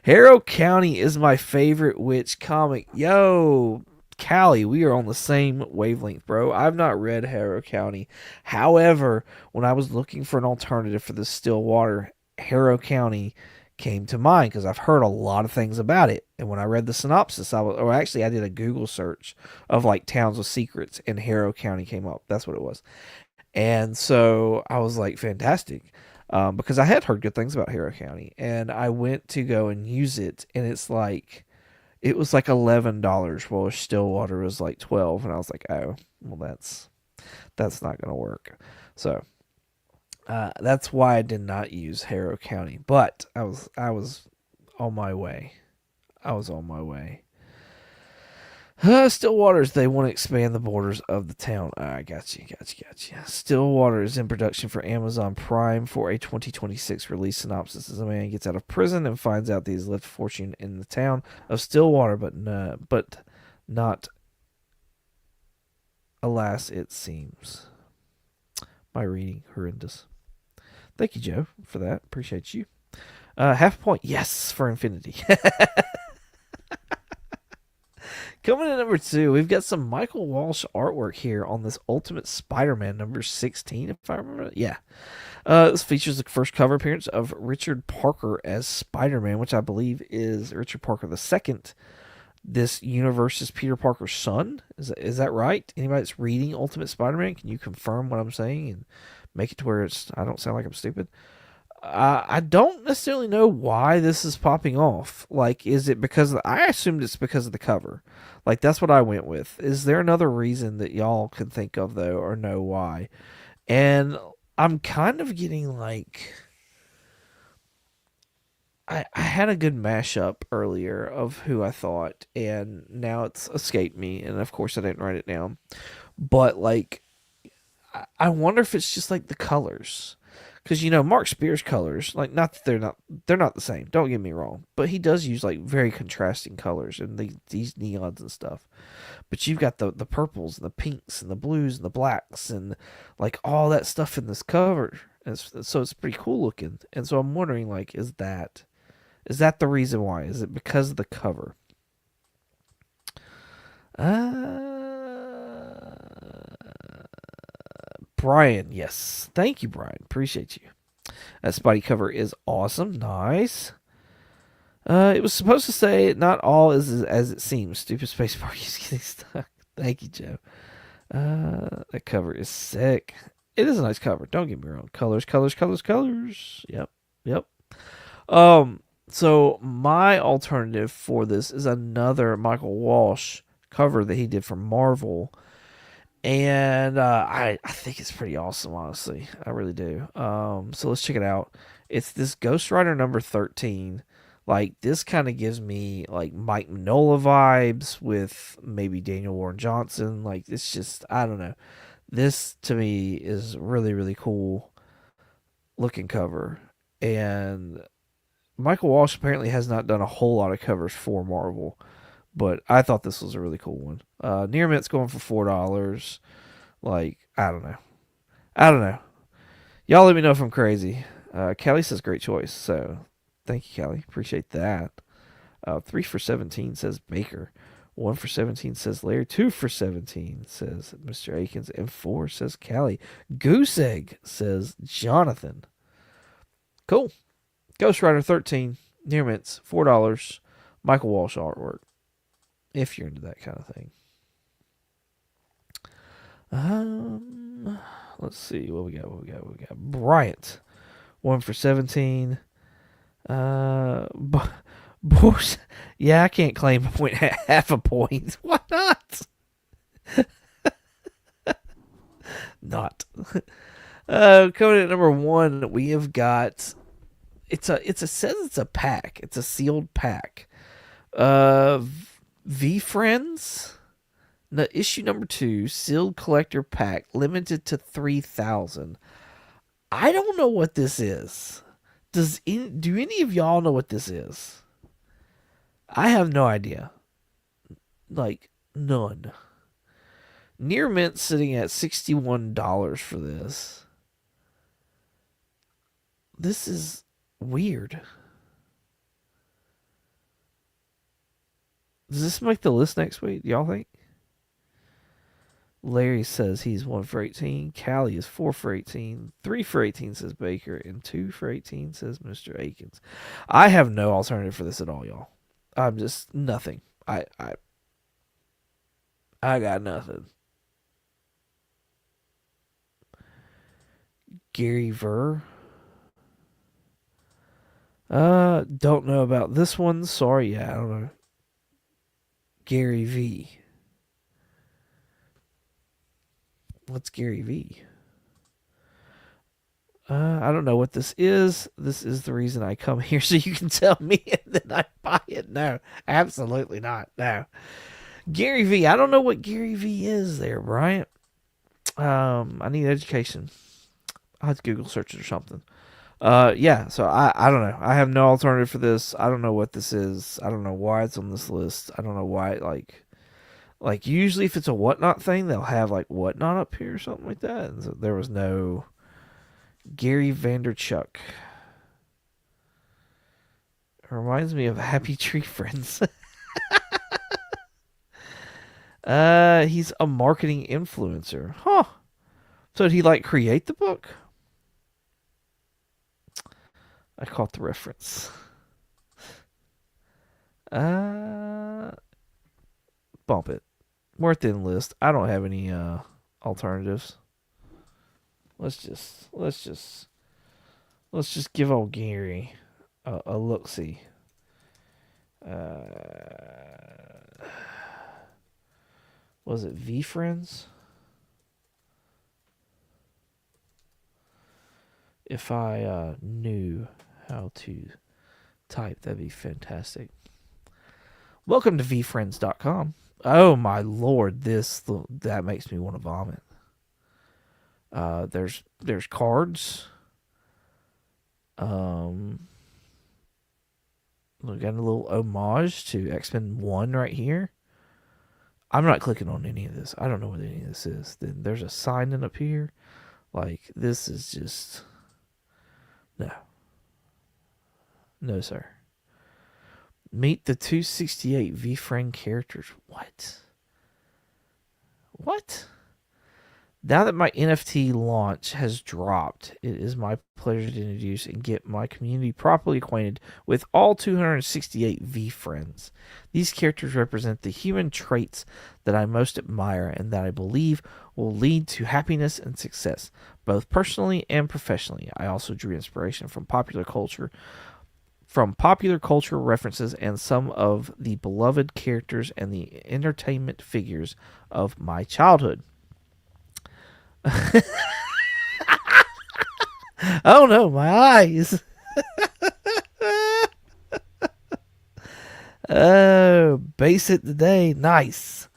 Harrow County is my favorite witch comic. Yo, Callie, we are on the same wavelength, bro. I've not read Harrow County. However, when I was looking for an alternative for the Stillwater, Harrow County came to mind because I've heard a lot of things about it. And when I read the synopsis, I did a Google search of like towns with secrets, and Harrow County came up. That's what it was. And so I was like, fantastic. Because I had heard good things about Harrow County, and I went to go and use it, and it was like $11, while Stillwater was like 12, and I was like, oh, well, that's not gonna work. So that's why I did not use Harrow County, but I was on my way. Stillwater's, they want to expand the borders of the town. I got you. Stillwater is in production for Amazon Prime for a 2026 release. Synopsis is a man gets out of prison and finds out that he's left a fortune in the town of Stillwater, but not, alas, it seems. My reading, horrendous. Thank you, Joe, for that. Appreciate you. Half a point, yes, for Infinity. Coming in number 2, we've got some Michael Walsh artwork here on this Ultimate Spider-Man number 16, if I remember. Yeah. This features the first cover appearance of Richard Parker as Spider-Man, which I believe is Richard Parker II. This universe is Peter Parker's son. Is that right? Anybody that's reading Ultimate Spider-Man, can you confirm what I'm saying and make it to where I don't sound like I'm stupid? I don't necessarily know why this is popping off. Like, is it because I assumed it's because of the cover. Like, that's what I went with. Is there another reason that y'all can think of, though, or know why? And I'm kind of getting like, I had a good mashup earlier of who I thought, and now it's escaped me, and of course I didn't write it down. But like, I wonder if it's just like the colors. Because, Mark Spears' colors, like, not that they're not the same, don't get me wrong, but he does use, like, very contrasting colors and these neons and stuff. But you've got the purples and the pinks and the blues and the blacks and, like, all that stuff in this cover. So it's pretty cool looking. And so I'm wondering, like, is that the reason why? Is it because of the cover? Brian, yes. Thank you, Brian. Appreciate you. That Spidey cover is awesome. Nice. It was supposed to say, not all is as it seems. Stupid Space Party's getting stuck. Thank you, Joe. That cover is sick. It is a nice cover. Don't get me wrong. Colors. Yep. So my alternative for this is another Michael Walsh cover that he did for Marvel. And I think it's pretty awesome, honestly. I really do. So let's check it out. It's this Ghost Rider number 13. Like, this kind of gives me, like, Mike Mignola vibes with maybe Daniel Warren Johnson. Like, it's just, I don't know. This, to me, is really, really cool looking cover. And Michael Walsh apparently has not done a whole lot of covers for Marvel. But I thought this was a really cool one. Near Mint's going for $4. Like, I don't know. I don't know. Y'all let me know if I'm crazy. Kelly says great choice, so thank you, Kelly. Appreciate that. 3 for 17 says Baker. 1 for 17 says Larry. 2 for 17 says Mr. Akins. And 4 says Kelly. Goose Egg says Jonathan. Cool. Ghost Rider 13. Near Mints. $4. Michael Walsh artwork. If you're into that kind of thing. Let's see what we got. Bryant, 1 for 17. Boss, yeah, I can't claim a point, half a point. Why not? Not. Coming at number 1, we have got. It says it's a pack. It's a sealed pack. V Friends. Issue number 2, sealed collector pack, limited to 3,000. I don't know what this is. Do any of y'all know what this is? I have no idea. Like, none. Near Mint sitting at $61 for this. This is weird. Does this make the list next week? Y'all think? Larry says he's 1 for 18. Callie is 4 for 18. 3 for 18 says Baker. And 2 for 18 says Mr. Akins. I have no alternative for this at all, y'all. I'm just nothing. I got nothing. Gary Ver. Don't know about this one. Sorry, yeah, I don't know. Gary V. What's Gary V? I don't know what this is. This is the reason I come here, so you can tell me and then I buy it. No, absolutely not. No. Gary V. I don't know what Gary V is there, Bryant. I need education. I'll have to Google search it or something. Yeah, so I don't know. I have no alternative for this. I don't know what this is. I don't know why it's on this list. I don't know why, like usually if it's a Whatnot thing, they'll have like Whatnot up here or something like that. And so there was no Gary Vanderchuck. It reminds me of Happy Tree Friends. He's a marketing influencer. Huh. So did he like create the book? I caught the reference. Bump it. We're at the end list. I don't have any alternatives. Let's just give old Gary a look-see. Was it V Friends? If I knew how to type, that'd be fantastic. Welcome to vfriends.com. Oh my lord, that makes me want to vomit. There's cards. We got a little homage to X-Men 1 right here. I'm not clicking on any of this. I don't know what any of this is. Then there's a sign in up here. Like, this is just... No. No, sir. Meet the 268 V-Friend characters. What? What? Now that my NFT launch has dropped, it is my pleasure to introduce and get my community properly acquainted with all 268 V-Friends. These characters represent the human traits that I most admire and that I believe will lead to happiness and success, both personally and professionally. I also drew inspiration from popular culture references and some of the beloved characters and the entertainment figures of my childhood. Oh no, my eyes. Oh, base it today. Nice.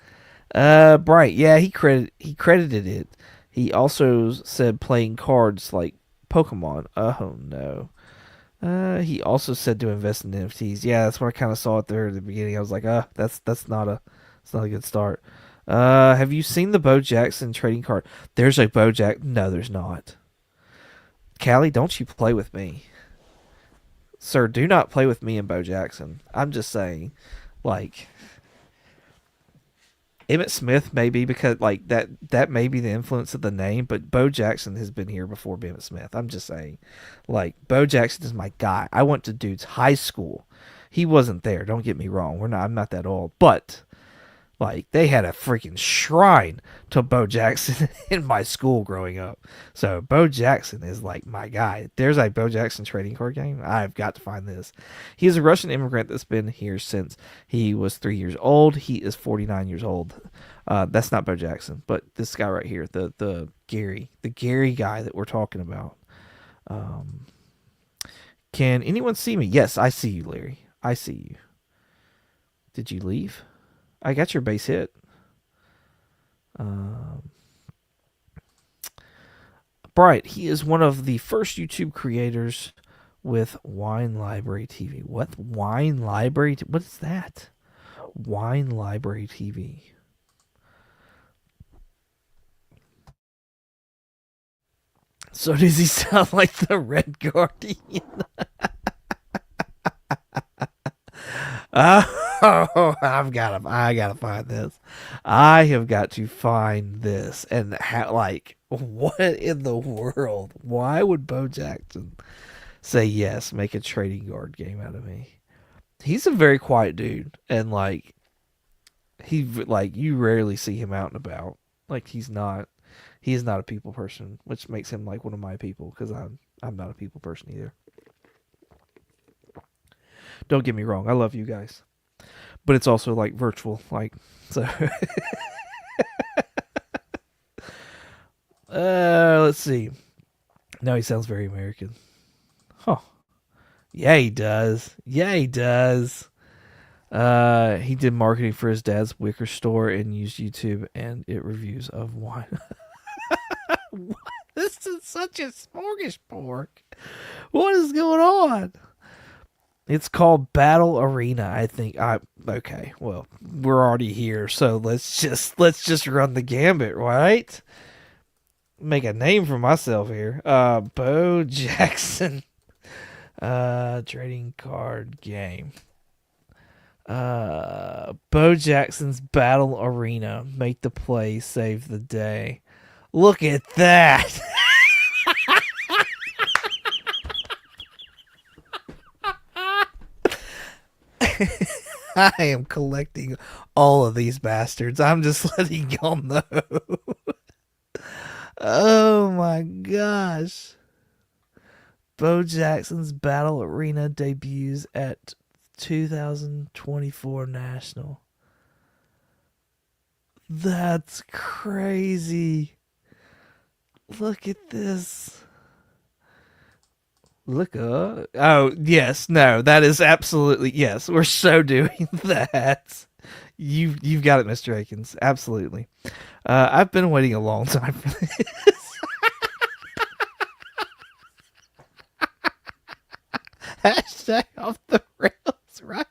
Bright. Yeah, he credited it. He also said playing cards like Pokemon. Oh no. He also said to invest in NFTs. Yeah, that's what I kind of saw it there at the beginning. I was like, that's not a good start. Have you seen the Bo Jackson trading card? There's a Bo Jack. No, there's not. Callie, don't you play with me. Sir, do not play with me and Bo Jackson. I'm just saying, like, Emmett Smith maybe because like that may be the influence of the name, but Bo Jackson has been here before Emmett Smith. I'm just saying, like, Bo Jackson is my guy. I went to dude's high school. He wasn't there. Don't get me wrong. I'm not that old, but like they had a freaking shrine to Bo Jackson in my school growing up. So Bo Jackson is like my guy. There's a Bo Jackson trading card game. I've got to find this. He is a Russian immigrant that's been here since he was 3 years old. He is 49 years old. That's not Bo Jackson, but this guy right here, the Gary guy that we're talking about. Can anyone see me? Yes, I see you, Larry. I see you. Did you leave? I got your base hit. Bright, he is one of the first YouTube creators with Wine Library TV. What? Wine Library? What is that? Wine Library TV. So does he sound like the Red Guardian? Oh, I gotta find this. I have got to find this. And like, what in the world? Why would Bo Jackson say yes, make a trading card game out of me? He's a very quiet dude, and like, you rarely see him out and about. Like, he is not a people person, which makes him like one of my people, because I'm not a people person either. Don't get me wrong, I love you guys, but it's also like virtual, like, so. Let's see. No, he sounds very American. Huh. Yeah, he does. He did marketing for his dad's wicker store and used YouTube and it reviews of wine. What? This is such a smorgasbord. What is going on? It's called Battle Arena, I think. Okay, well, we're already here, so let's just run the gambit, right? Make a name for myself here. Bo Jackson trading card game. Bo Jackson's Battle Arena. Make the play, save the day. Look at that. I am collecting all of these bastards. I'm just letting y'all know. Oh my gosh. Bo Jackson's Battle Arena debuts at 2024 National. That's crazy. Look at this. Look up. Oh, yes. No, that is absolutely, yes. We're so doing that. You've got it, Mr. Akins. Absolutely. I've been waiting a long time for this. Hashtag off the rails, right?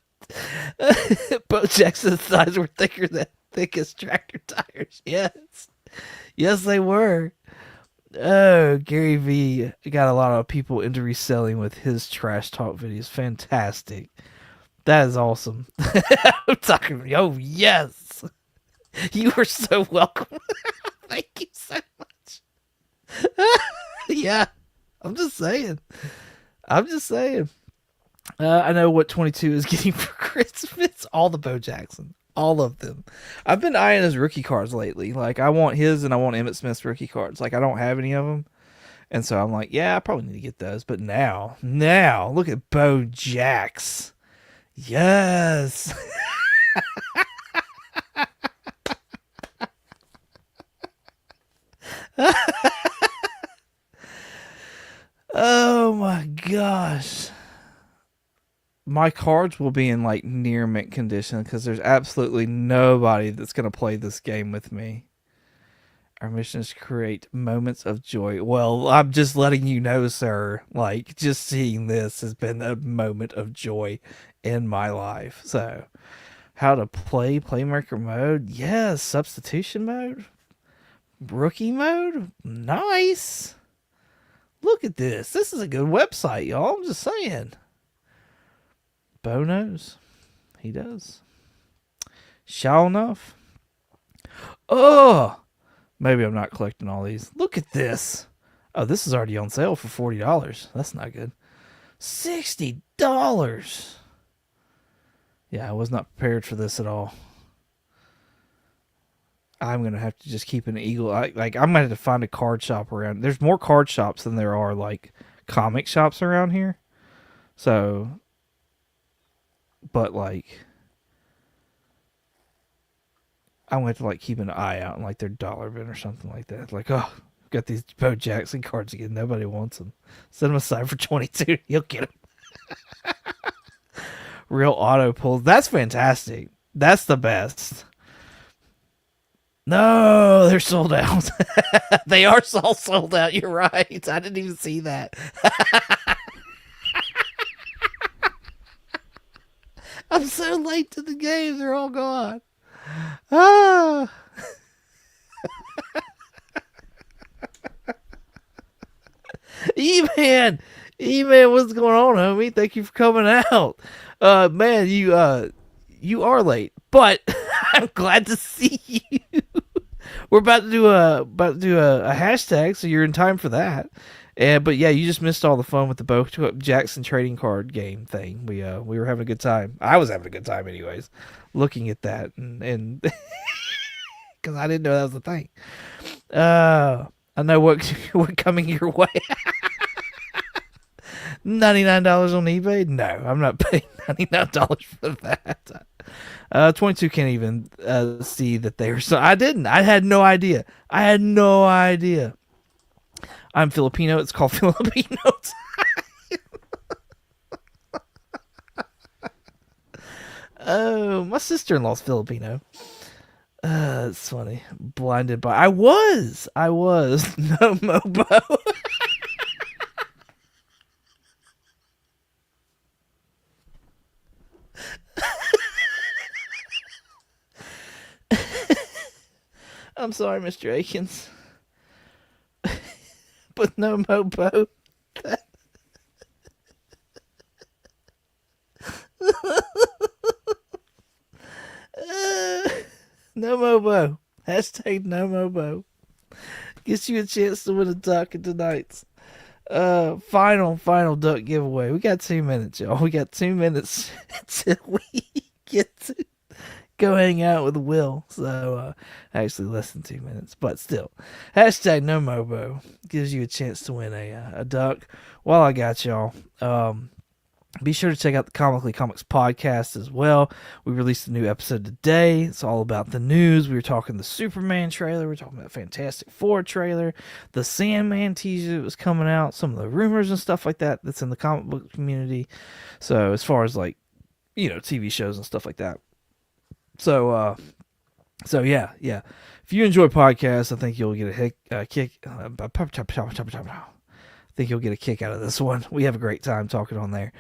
Bo Jackson's thighs were thicker than thickest tractor tires. Yes. Yes, they were. Oh, Gary V got a lot of people into reselling with his trash talk videos. Fantastic. That is awesome. I'm talking. Oh, yes. You are so welcome. Thank you so much. Yeah. I'm just saying. I know what 22 is getting for Christmas. All the Bo Jackson. All of them. I've been eyeing his rookie cards lately. Like, I want his and I want Emmett Smith's rookie cards. Like, I don't have any of them. And so I'm like, yeah, I probably need to get those. But now, look at Bo Jax. Yes. Oh my gosh. My cards will be in like near mint condition because there's absolutely nobody that's going to play this game with me. Our mission is to create moments of joy. Well, I'm just letting you know, sir. Like, just seeing this has been a moment of joy in my life. So, how to play playmaker mode. Yes, substitution mode, rookie mode. Nice. Look at this. This is a good website, y'all. I'm just saying. Bo knows. He does. Sure enough. Oh, maybe I'm not collecting all these. Look at this. Oh, this is already on sale for $40. That's not good. $60. Yeah, I was not prepared for this at all. I'm going to have to just keep an eagle eye. Like, I'm going to have to find a card shop around. There's more card shops than there are, like, comic shops around here. So, but, like, I'm going to have to, like, keep an eye out in, like, their dollar bin or something like that. Like, oh, got these Bo Jackson cards again. Nobody wants them. Set them aside for 22. You'll get them. Real auto pulls. That's fantastic. That's the best. No, they're sold out. They are all sold out. You're right. I didn't even see that. I'm so late to the game. They're all gone. Ah. E-Man, what's going on, homie? Thank you for coming out. Man, you are late, but I'm glad to see you. We're about to do a hashtag, so you're in time for that. But yeah, you just missed all the fun with the Bo Jackson trading card game thing. We were having a good time. I was having a good time, anyways, looking at that and because I didn't know that was the thing. I know what coming your way. $99 on eBay? No, I'm not paying $99 for that. 22 can't even see that they were. So I didn't. I had no idea. I'm Filipino. It's called Filipino time. Oh, my sister-in-law's Filipino. It's funny. Blinded by. I was. No Mobo. I'm sorry, Mr. Akins. But no Mobo. No Mobo. Hashtag no Mobo. Gets you a chance to win a duck in tonight's final duck giveaway. We got 2 minutes, y'all. We got 2 minutes till we get to go hang out with Will. So, actually less than 2 minutes, but still. Hashtag no Mobo gives you a chance to win a duck. While I got y'all, be sure to check out the Comically Comics podcast as well. We released a new episode today. It's all about the news. We were talking the Superman trailer. We were talking about the Fantastic Four trailer, the Sandman teaser that was coming out, some of the rumors and stuff like that that's in the comic book community. So as far as like, TV shows and stuff like that. So yeah. If you enjoy podcasts, I think you'll get a kick. I think you'll get a kick out of this one. We have a great time talking on there.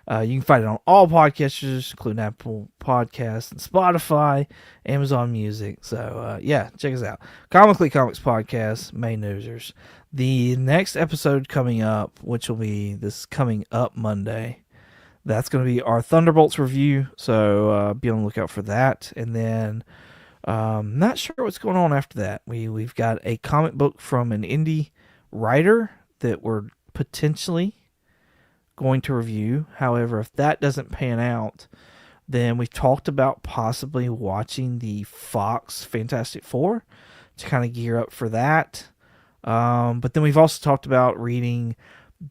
You can find it on all podcasters, including Apple Podcasts and Spotify, Amazon Music. So, check us out. Comically Comics Podcast, Main Newsers. The next episode coming up, which will be this coming up Monday, that's going to be our Thunderbolts review. So, be on the lookout for that. And then, not sure what's going on after that. We've got a comic book from an indie writer that we're potentially going to review. However, if that doesn't pan out, then we've talked about possibly watching the Fox Fantastic Four to kind of gear up for that. But then we've also talked about reading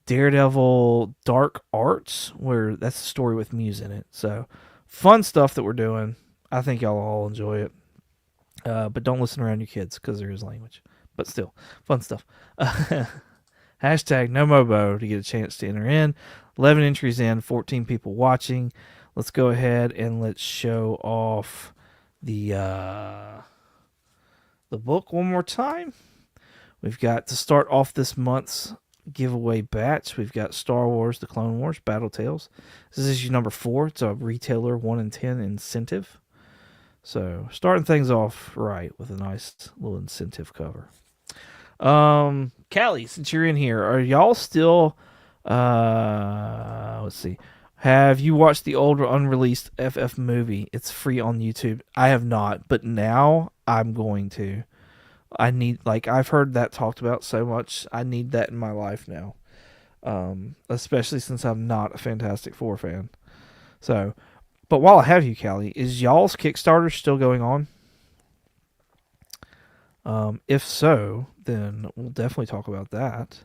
Daredevil Dark Arts, where that's a story with Muse in it. So fun stuff that we're doing. I think y'all all enjoy it. But don't listen around your kids because there is language. But still, fun stuff. Hashtag no Mobo to get a chance to enter in. 11 entries in, 14 people watching. Let's go ahead and let's show off the book one more time. We've got to start off this month's giveaway batch. We've got Star Wars, The Clone Wars, Battle Tales. This is issue number 4. It's a retailer 1 in 10 incentive. So starting things off right with a nice little incentive cover. Callie, since you're in here, are y'all still? Let's see. Have you watched the old unreleased FF movie? It's free on YouTube. I have not, but now I'm going to. I need, like, I've heard that talked about so much. I need that in my life now. Especially since I'm not a Fantastic Four fan. So, but while I have you, Callie, is y'all's Kickstarter still going on? If so, then we'll definitely talk about that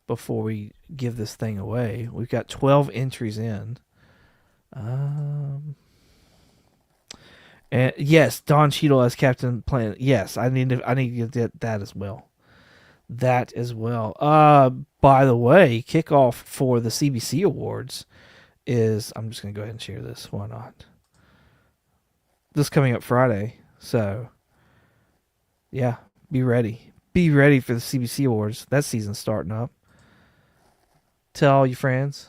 before we give this thing away. We've got 12 entries in. And yes, Don Cheadle as Captain Planet. Yes, I need to get that as well. That as well. By the way, kickoff for the CBC Awards is, I'm just gonna go ahead and share this. Why not? This coming up Friday. So yeah, be ready. Be ready for the CBC Awards. That season's starting up. Tell all your friends.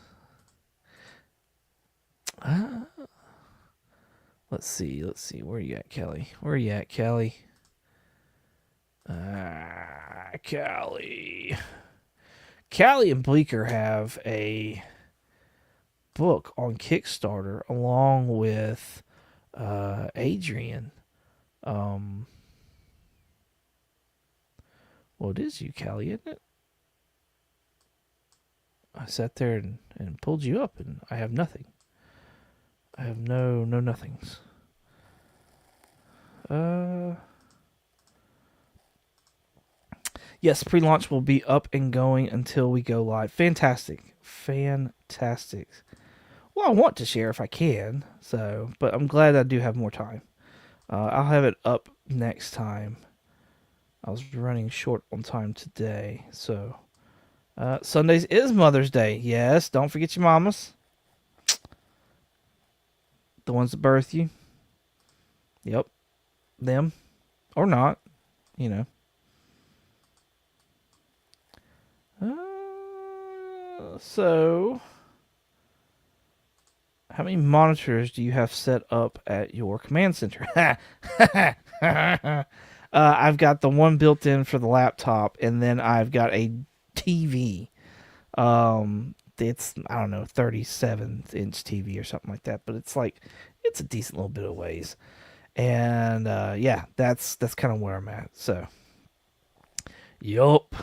Let's see. Where are you at, Kelly? Callie. Callie and Bleeker have a book on Kickstarter along with Adrian. Well, it is you, Callie, isn't it? I sat there and pulled you up, and I have nothing. I have no nothings. Yes, pre-launch will be up and going until we go live. Fantastic. Well, I want to share if I can, but I'm glad I do have more time. I'll have it up next time. I was running short on time today, so Sundays is Mother's Day. Yes, don't forget your mamas. The ones that birthed you. Yep. Them. Or not. You know. So, how many monitors do you have set up at your command center? I've got the one built in for the laptop, and then I've got a TV. It's, I don't know, 37-inch TV or something like that, but it's a decent little bit of ways. And yeah, that's kind of where I'm at. So, yup.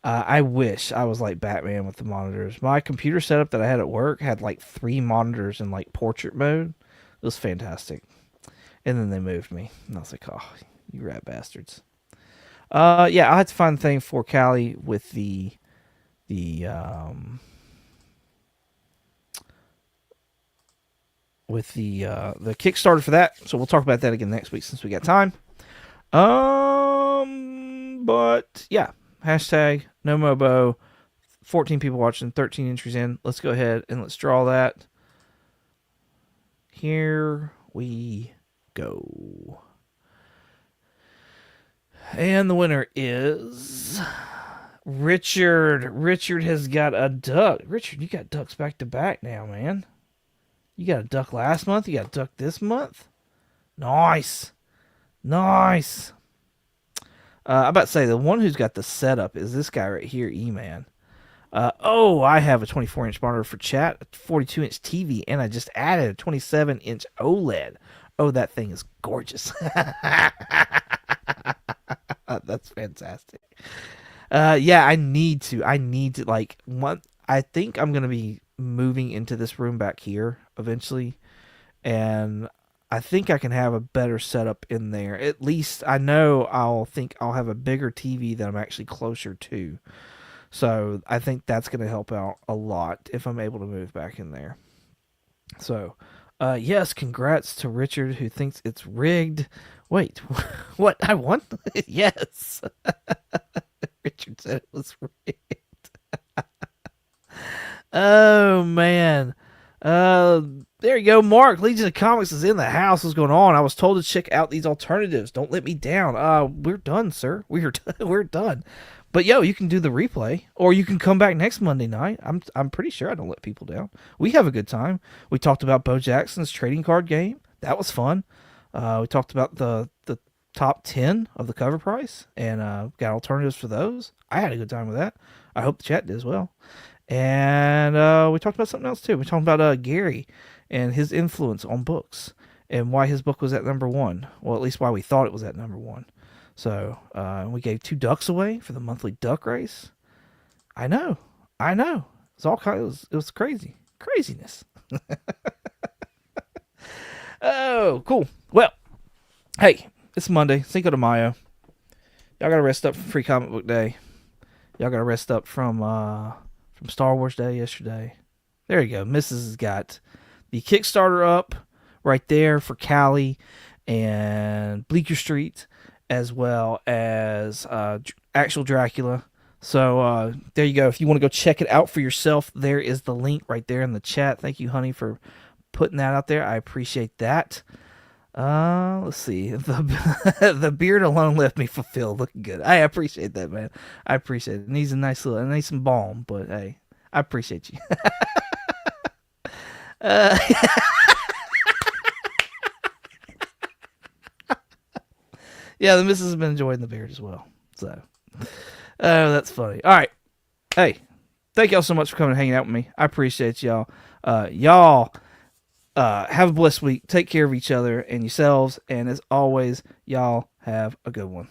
I wish I was like Batman with the monitors. My computer setup that I had at work had like 3 monitors in like portrait mode. It was fantastic. And then they moved me. And I was like, oh, you rat bastards. Yeah, I'll have to find the thing for Callie with the Kickstarter for that. So we'll talk about that again next week since we got time. But yeah, hashtag no mobo. 14 people watching, 13 entries in. Let's go ahead and let's draw that. Here we go. And the winner is Richard. Richard has got a duck. Richard, you got ducks back to back now, man. You got a duck last month. You got a duck this month. Nice. I'm about to say, the one who's got the setup is this guy right here, E-Man. I have a 24-inch monitor for chat, a 42-inch TV, and I just added a 27-inch OLED. Oh, that thing is gorgeous. That's fantastic. Yeah, I need to I think I'm going to be moving into this room back here eventually, and I think I can have a better setup in there. At least I know I'll have a bigger TV that I'm actually closer to. So I think that's going to help out a lot if I'm able to move back in there. So, yes, congrats to Richard who thinks it's rigged. Wait, what? I won? Yes. Richard said it was rigged. Oh, man. There you go, Mark. Legion of Comics is in the house. What's going on? I was told to check out these alternatives. Don't let me down. We're done, sir. We're done. But yo, you can do the replay, or you can come back next Monday night. I'm pretty sure I don't let people down. We have a good time. We talked about Bo Jackson's trading card game. That was fun. We talked about the top 10 of the cover price and got alternatives for those. I had a good time with that. I hope the chat did as well. And we talked about something else too. We talked about Gary and his influence on books and why his book was at number 1. Well, at least why we thought it was at number 1. So we gave 2 ducks away for the monthly duck race. I know. It's all it was craziness. Oh, cool. Well, hey, it's Monday, Cinco de Mayo. Y'all gotta rest up from Free Comic Book Day. Y'all gotta rest up from Star Wars Day yesterday. There you go. Mrs. has got the Kickstarter up right there for Callie and Bleecker Street, as well as actual Dracula. So there you go. If you want to go check it out for yourself, there is the link right there in the chat. Thank you, honey, for putting that out there. I appreciate that. Let's see. The beard alone left me fulfilled. Looking good. I appreciate that, man. I appreciate it. It needs a nice little, it needs some balm, but hey, I appreciate you. Yeah, the missus has been enjoying the beard as well. So, that's funny. All right. Hey, thank y'all so much for coming and hanging out with me. I appreciate y'all. Y'all have a blessed week. Take care of each other and yourselves. And as always, y'all have a good one.